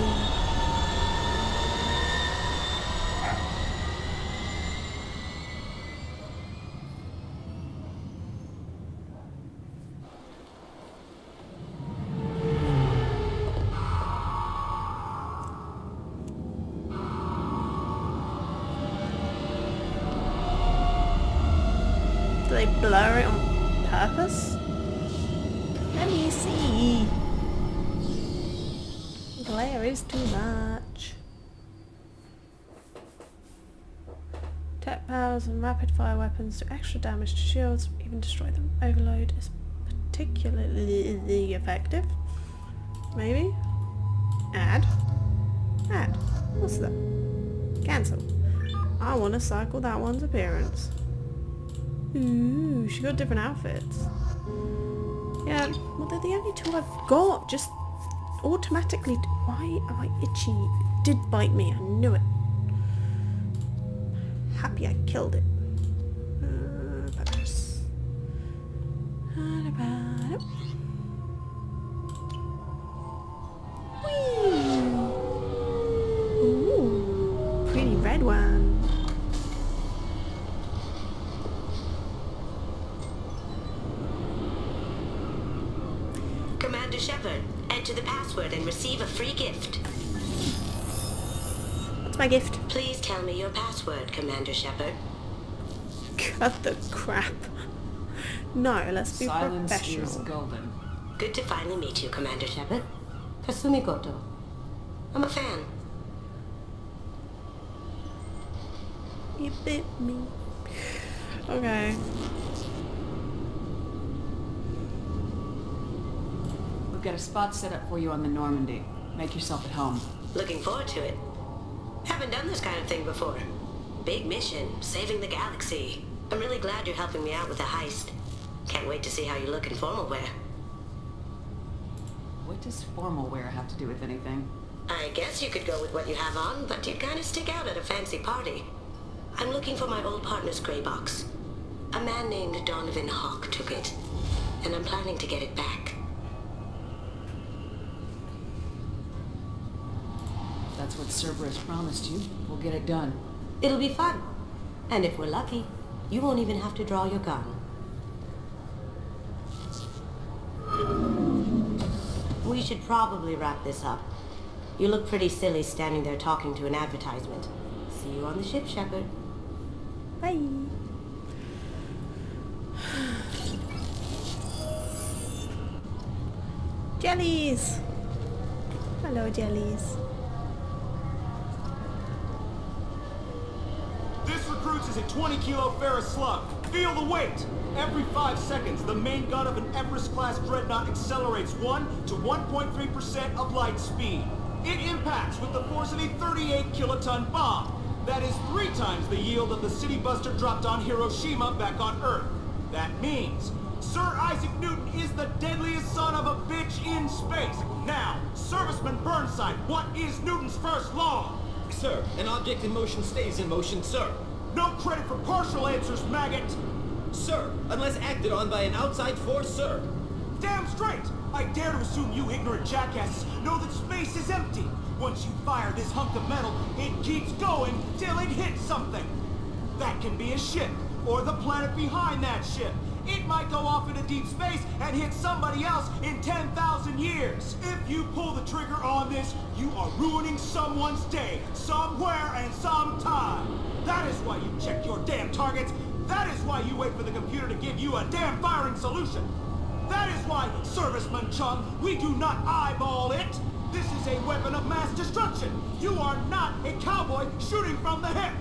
Do they blur it on purpose? Let me see. Glare is too much. Tech powers and rapid fire weapons do extra damage to shields, even destroy them. Overload is particularly effective. Maybe? Add. What's that? Cancel. I want to cycle that one's appearance. Ooh, she got different outfits. Yeah, well they're the only two I've got. Just automatically... Why am I itchy? It did bite me, I knew it. Happy I killed it. Feathers. Whee! pretty red one. Commander Shepard, enter the password and receive a free gift. What's my gift? Please tell me your password, Commander Shepard. Cut the crap. No, let's be Silence professional. is golden. Good to finally meet you, Commander Shepard. Kasumi Goto. I'm a fan. You bit me. Okay. We've got a spot set up for you on the Normandy. Make yourself at home. Looking forward to it. Haven't done this kind of thing before. Big mission, saving the galaxy. I'm really glad you're helping me out with the heist. Can't wait to see how you look in formal wear. What does formal wear have to do with anything? I guess you could go with what you have on, but you'd kind of stick out at a fancy party. I'm looking for my old partner's gray box. A man named Donovan Hawk took it, and I'm planning to get it back. If that's what Cerberus promised you, we'll get it done. It'll be fun. And if we're lucky, you won't even have to draw your gun. We should probably wrap this up. You look pretty silly standing there talking to an advertisement. See you on the ship, Shepard. Bye. Jellies. Hello, jellies. This recruits is a 20-kilo ferrous slug. Feel the weight! Every 5 seconds, the main gun of an Everest-class dreadnought accelerates 1 to 1.3% of light speed. It impacts with the force of a 38-kiloton bomb. That is 3 times the yield of the city buster dropped on Hiroshima back on Earth. That means Sir Isaac Newton is the deadliest son of a bitch in space. Now, Serviceman Burnside, what is Newton's first law? Sir, an object in motion stays in motion, sir. No credit for partial answers, maggot! Sir, unless acted on by an outside force, sir. Damn straight! I dare to assume you ignorant jackasses know that space is empty. Once you fire this hunk of metal, it keeps going till it hits something. That can be a ship, or the planet behind that ship. It might go off into deep space and hit somebody else in 10,000 years. If you pull the trigger on this, you are ruining someone's day, somewhere and sometime. That is why you check your damn targets. That is why you wait for the computer to give you a damn firing solution. That is why, Serviceman Chung, we do not eyeball it. This is a weapon of mass destruction. You are not a cowboy shooting from the hip.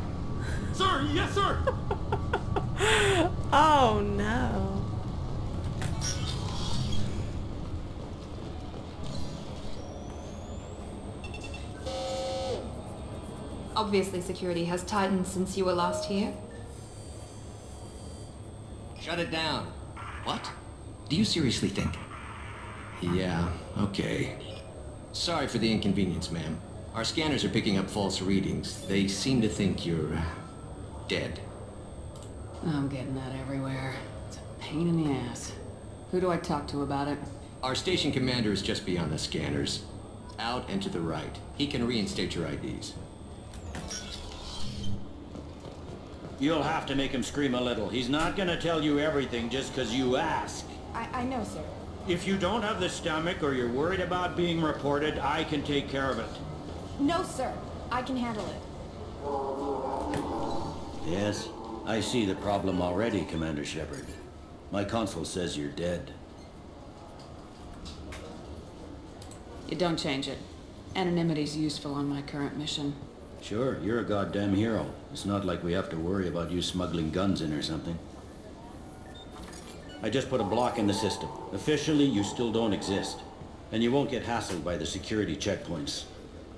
Sir, yes, sir. Oh no. Obviously, security has tightened since you were last here. Shut it down. What? Do you seriously think? Yeah, okay. Sorry for the inconvenience, ma'am. Our scanners are picking up false readings. They seem to think you're dead. I'm getting that everywhere. It's a pain in the ass. Who do I talk to about it? Our station commander is just beyond the scanners. Out and to the right. He can reinstate your IDs. You'll have to make him scream a little. He's not gonna tell you everything just because you ask. I know, sir. If you don't have the stomach or you're worried about being reported, I can take care of it. No, sir. I can handle it. Yes, I see the problem already, Commander Shepard. My console says you're dead. You don't change it. Anonymity's useful on my current mission. Sure, you're a goddamn hero. It's not like we have to worry about you smuggling guns in or something. I just put a block in the system. Officially, you still don't exist. And you won't get hassled by the security checkpoints.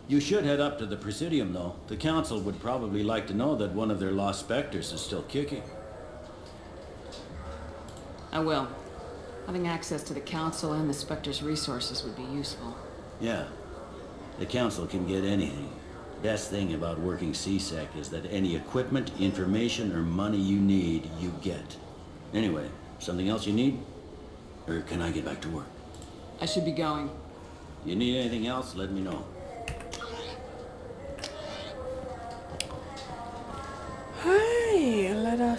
You should head up to the Presidium, though. The Council would probably like to know that one of their lost Spectres is still kicking. I will. Having access to the Council and the Spectre's resources would be useful. Yeah. The Council can get anything. Best thing about working CSEC is that any equipment, information, or money you need, you get. Anyway, something else you need? Or can I get back to work? I should be going. You need anything else, let me know.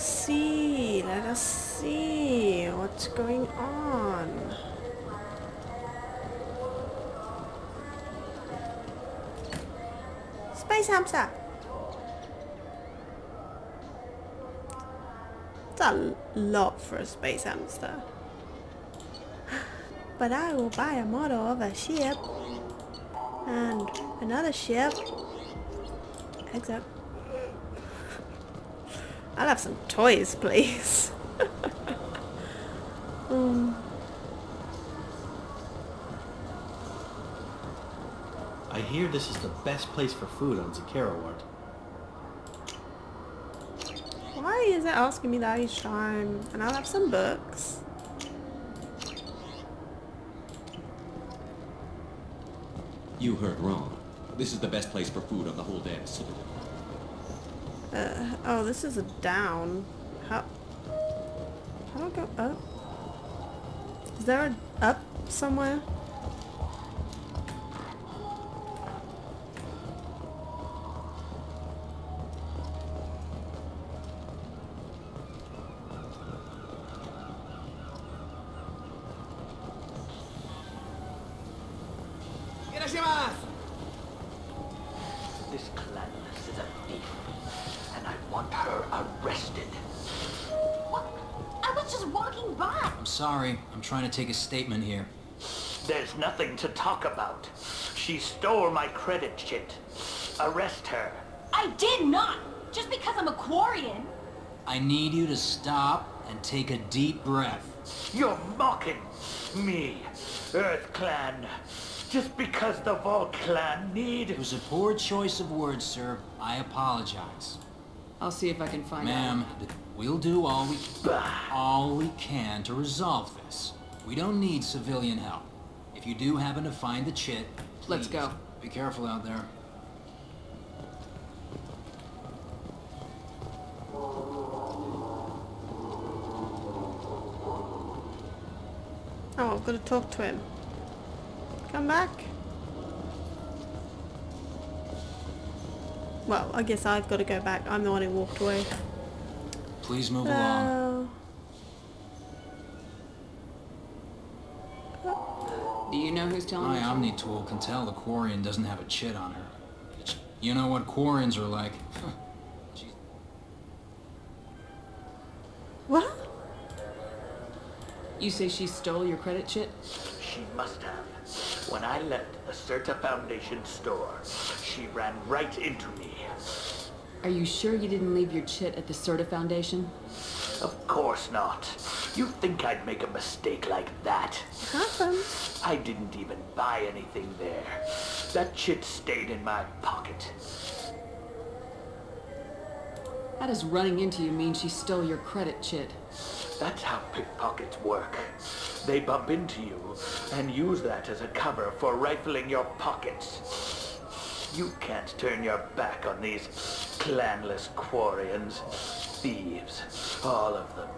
us see. Let us see what's going on. Space hamster. It's a lot for a space hamster. But I will buy a model of a ship and another ship. Except I'll have some toys, please. I hear this is the best place for food on Zakera Ward. Why is it asking me that each time? And I'll have some books. You heard wrong. This is the best place for food on the whole damn citadel. Oh, this is a down. How do I go up? Is there an up somewhere? This Clandless is a thief, and I want her arrested. What? I was just walking by. I'm sorry. I'm trying to take a statement here. There's nothing to talk about. She stole my credit chit. Arrest her. I did not. Just because I'm a Quarian. I need you to stop and take a deep breath. You're mocking me, Earth Clan. Just because the Vol Clan need... It was a poor choice of words, sir. I apologize. I'll see if I can find out. Ma'am, we'll do all we can to resolve this. We don't need civilian help. If you do happen to find the chit, please, let's go. Be careful out there. Oh, I've got to talk to him. Come back. Well, I guess I've got to go back. I'm the one who walked away. Please move along. Do you know who's telling My you? Omni tool can tell the Quarian doesn't have a chit on her. You know what Quarians are like. What? You say she stole your credit chit? She must have. When I left the Certa Foundation store, she ran right into me. Are you sure you didn't leave your chit at the Certa Foundation? Of course not. You think I'd make a mistake like that? I didn't even buy anything there. That chit stayed in my pocket. How does running into you mean she stole your credit chit? That's how pickpockets work. They bump into you and use that as a cover for rifling your pockets. You can't turn your back on these clanless Quarians. Thieves, all of them.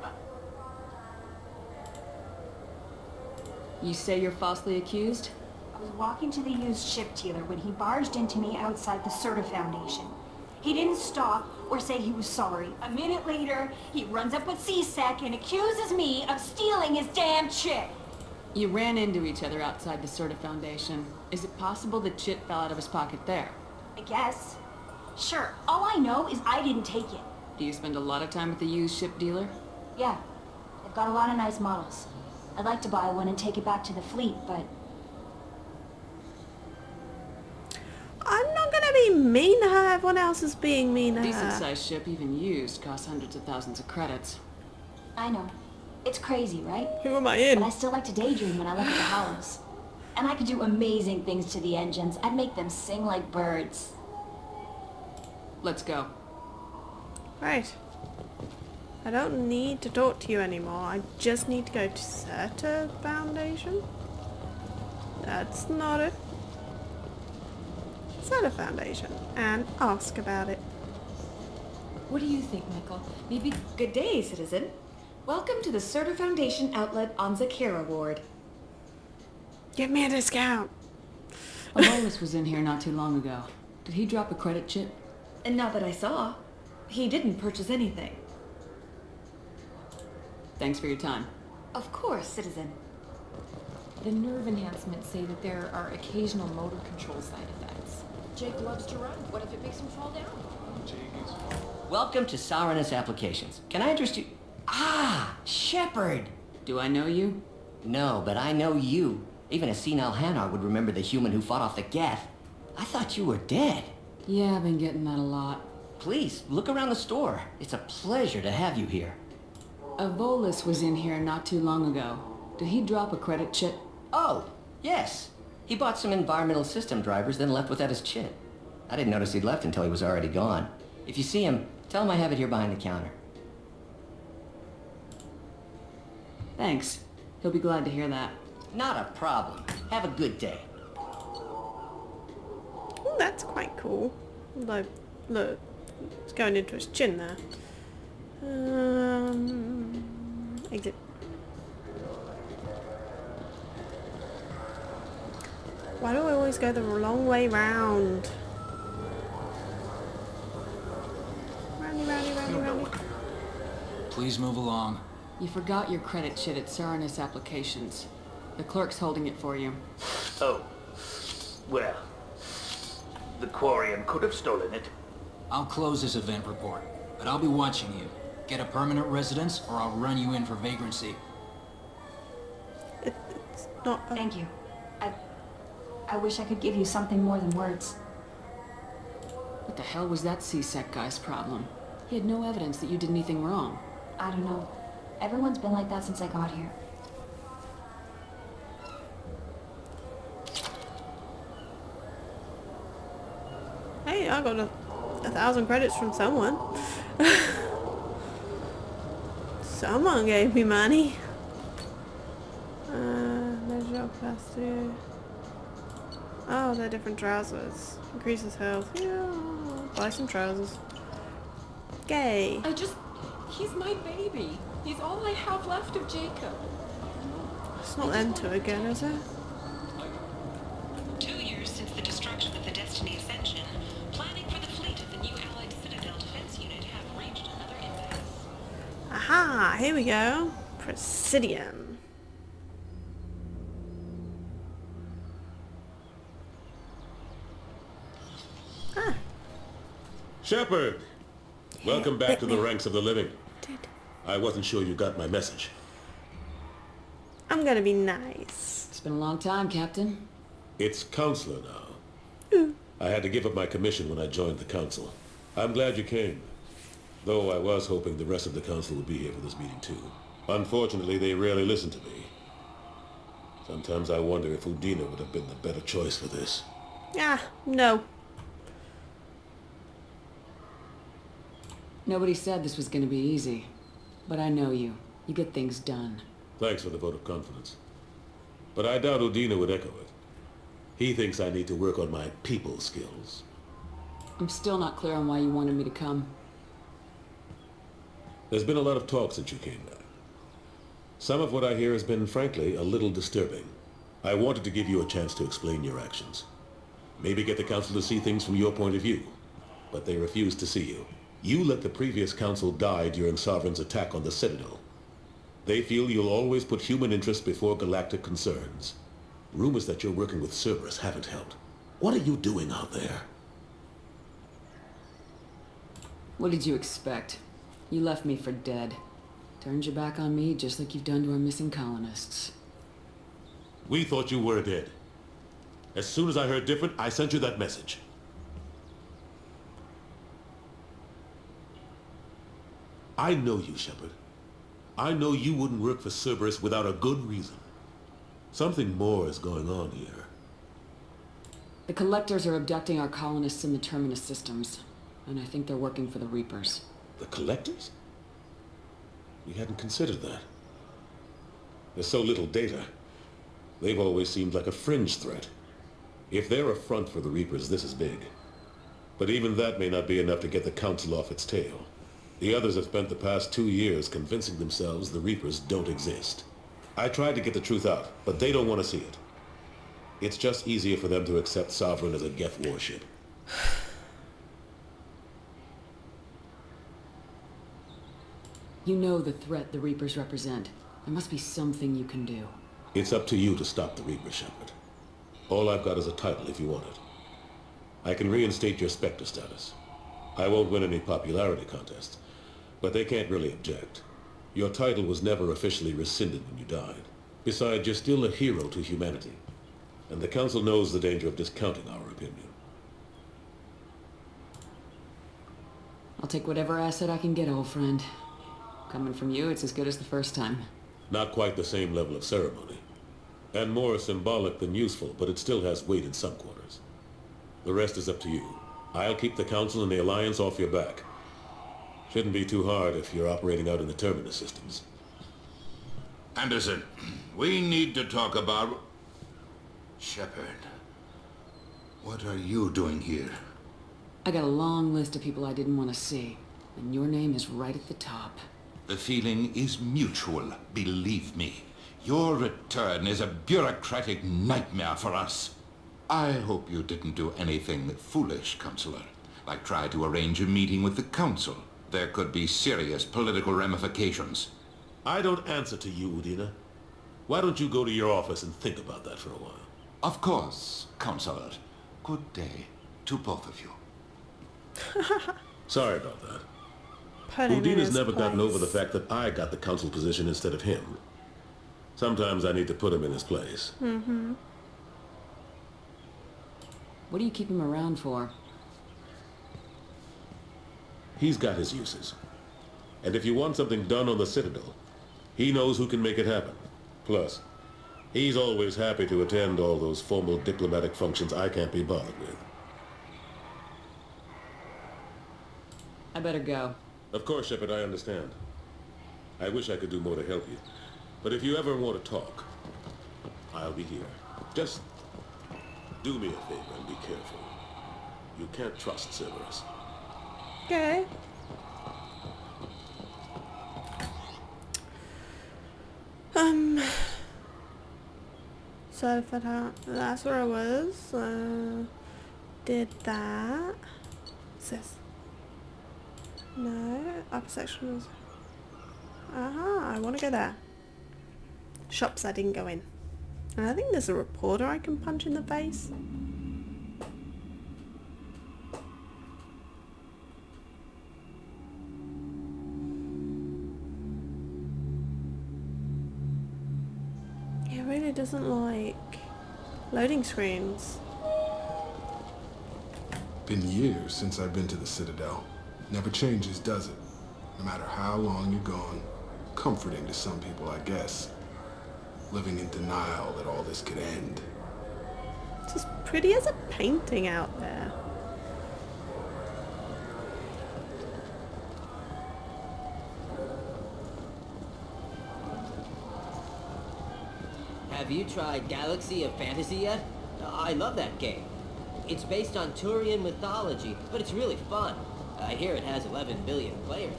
You say you're falsely accused? I was walking to the used ship dealer when he barged into me outside the Certa Foundation. He didn't stop or say he was sorry. A minute later, he runs up with CSEC and accuses me of stealing his damn chit. You ran into each other outside the Certa Foundation. Is it possible the chit fell out of his pocket there? I guess. Sure, all I know is I didn't take it. Do you spend a lot of time at the used ship dealer? Yeah, they've got a lot of nice models. I'd like to buy one and take it back to the fleet, but... I'm not gonna be mean to her. Everyone else is being mean to her. Decent-sized ship, even used, costs hundreds of thousands of credits. I know. It's crazy, right? Who am I in? But I still like to daydream when I look at the hollows. And I could do amazing things to the engines. I'd make them sing like birds. Let's go. Right. I don't need to talk to you anymore. I just need to go to Certa Foundation. That's not it. Certa Foundation. And ask about it. What do you think, Michael? Maybe... Good day, citizen. Welcome to the Certa Foundation outlet on Zakera Ward. Give me a discount. Alois was in here not too long ago. Did he drop a credit chit? And not that I saw. He didn't purchase anything. Thanks for your time. Of course, citizen. The nerve enhancements say that there are occasional motor control side effects. Jake loves to run. What if it makes him fall down? Welcome to Sovereignist Applications. Can I interest you? Ah, Shepard! Do I know you? No, but I know you. Even a senile Hanar would remember the human who fought off the Geth. I thought you were dead. Yeah, I've been getting that a lot. Please, look around the store. It's a pleasure to have you here. A Volus was in here not too long ago. Did he drop a credit chit? Oh, yes. He bought some environmental system drivers, then left without his chit. I didn't notice he'd left until he was already gone. If you see him, tell him I have it here behind the counter. Thanks. He'll be glad to hear that. Not a problem. Have a good day. Oh, that's quite cool. Like, look, it's going into his chin there. Exit. Why do I always go the long way round? Roundy. Please move along. You forgot your credit chit at Sovereignist Applications. The clerk's holding it for you. Oh. Well. The Quarian could have stolen it. I'll close this event report, but I'll be watching you. Get a permanent residence, or I'll run you in for vagrancy. It's not... Thank you. I wish I could give you something more than words. What the hell was that C-Sec guy's problem? He had no evidence that you did anything wrong. I don't know. Everyone's been like that since I got here. Hey, I got 1,000 credits from someone. Someone gave me money. There's your capacity. Oh, they're different trousers. Increases health. Yeah, buy some trousers. Gay. He's my baby. He's all I have left of Jacob. It's not them two again, is it? 2 years since the destruction of the Destiny Ascension, planning for the fleet of the new Allied Citadel Defense Unit have reached another impasse. Aha! Here we go. Presidium. Ah. Shepard! Welcome back to the ranks of the living. I wasn't sure you got my message. I'm gonna be nice. It's been a long time, Captain. It's Counselor now. I had to give up my commission when I joined the Council. I'm glad you came. Though I was hoping the rest of the Council would be here for this meeting too. Unfortunately, they rarely listen to me. Sometimes I wonder if Udina would have been the better choice for this. Ah, no. Nobody said this was gonna be easy. But I know you. You get things done. Thanks for the vote of confidence. But I doubt Udina would echo it. He thinks I need to work on my people skills. I'm still not clear on why you wanted me to come. There's been a lot of talk since you came back. Some of what I hear has been, frankly, a little disturbing. I wanted to give you a chance to explain your actions. Maybe get the Council to see things from your point of view. But they refuse to see you. You let the previous Council die during Sovereign's attack on the Citadel. They feel you'll always put human interests before galactic concerns. Rumors that you're working with Cerberus haven't helped. What are you doing out there? What did you expect? You left me for dead. Turned your back on me just like you've done to our missing colonists. We thought you were dead. As soon as I heard different, I sent you that message. I know you, Shepard. I know you wouldn't work for Cerberus without a good reason. Something more is going on here. The Collectors are abducting our colonists in the Terminus systems, and I think they're working for the Reapers. The Collectors? We hadn't considered that. There's so little data. They've always seemed like a fringe threat. If they're a front for the Reapers, this is big. But even that may not be enough to get the Council off its tail. The others have spent the past 2 years convincing themselves the Reapers don't exist. I tried to get the truth out, but they don't want to see it. It's just easier for them to accept Sovereign as a Geth warship. You know the threat the Reapers represent. There must be something you can do. It's up to you to stop the Reaper, Shepard. All I've got is a title if you want it. I can reinstate your Spectre status. I won't win any popularity contests, but they can't really object. Your title was never officially rescinded when you died. Besides, you're still a hero to humanity, and the Council knows the danger of discounting our opinion. I'll take whatever asset I can get, old friend. Coming from you, it's as good as the first time. Not quite the same level of ceremony, and more symbolic than useful, but it still has weight in some quarters. The rest is up to you. I'll keep the Council and the Alliance off your back. Shouldn't be too hard if you're operating out in the Terminus systems. Anderson, we need to talk about... Shepard, what are you doing here? I got a long list of people I didn't want to see, and your name is right at the top. The feeling is mutual, believe me. Your return is a bureaucratic nightmare for us. I hope you didn't do anything foolish, Counselor, like try to arrange a meeting with the Council. There could be serious political ramifications. I don't answer to you, Udina. Why don't you go to your office and think about that for a while? Of course, Counselor. Good day to both of you. Sorry about that. Put him in Udina's his never gotten over place. the fact that I got the Council position instead of him. Sometimes I need to put him in his place. Mm-hmm. What do you keep him around for? He's got his uses. And if you want something done on the Citadel, he knows who can make it happen. Plus, he's always happy to attend all those formal diplomatic functions I can't be bothered with. I better go. Of course, Shepard, I understand. I wish I could do more to help you. But if you ever want to talk, I'll be here. Just do me a favor and be careful. You can't trust Cerberus. Okay. So for that's where I was. Did that. What's this? No, upper section was... Aha, I want to go there. Shops I didn't go in. And I think there's a reporter I can punch in the face. It really doesn't like loading screens. Been years since I've been to the Citadel. Never changes, does it? No matter how long you're gone. Comforting to some people, I guess. Living in denial that all this could end. It's as pretty as a painting out there. Have you tried Galaxy of Fantasy yet? I love that game. It's based on Turian mythology, but it's really fun. I hear it has 11 billion players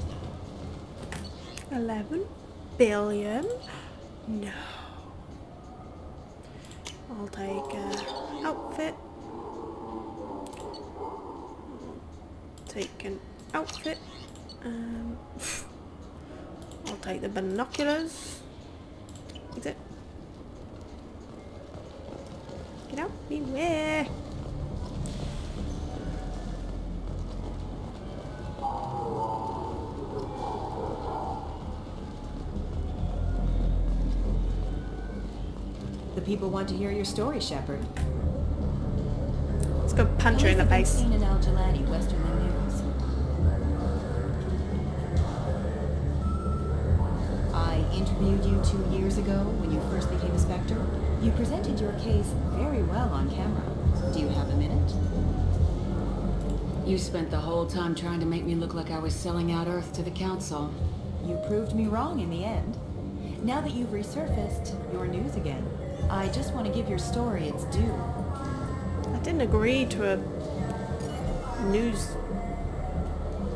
now. 11 billion? No. I'll take outfit. Take an outfit. I'll take the binoculars. Is it? Get out, beware. The people want to hear your story, Shepard. Let's go punch her in the face. Seen in Al-Jalani, Westerly News. I interviewed you 2 years ago when you first became a Spectre. You presented your case very well on camera. Do you have a minute? You spent the whole time trying to make me look like I was selling out Earth to the Council. You proved me wrong in the end. Now that you've resurfaced, you're news again. I just want to give your story its due. I didn't agree to a news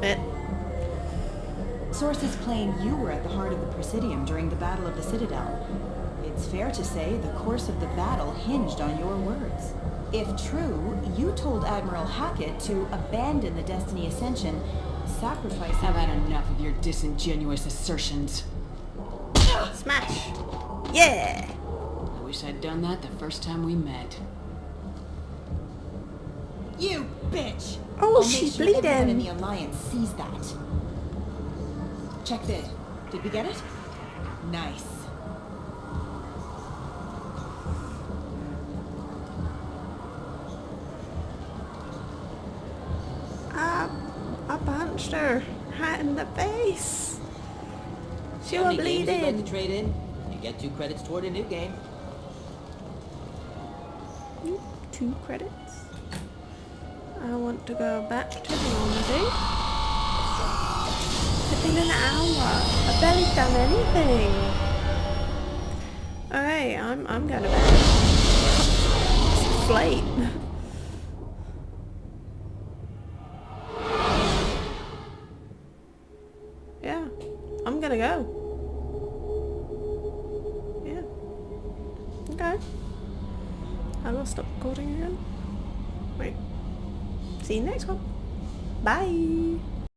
bit. Sources claim you were at the heart of the Presidium during the Battle of the Citadel. It's fair to say the course of the battle hinged on your words. If true, you told Admiral Hackett to abandon the Destiny Ascension, sacrificing... I've had enough of your disingenuous assertions. Smash! Yeah! I wish I'd done that the first time we met. You bitch! Oh, I'll she's make sure everyone in bleeding. the Alliance sees that. Check vid. Did we get it? Nice. I punched her right in the face. She How was many games you'd like bleeding. to trade in? You get 2 credits toward a new game. 2 credits. I want to go back to Normandy. It's been an hour. I've barely done anything. Okay, I'm going to bed. It's late. Yeah, I'm gonna go. Yeah. Okay. I will stop recording again. Wait. See you next one. Bye.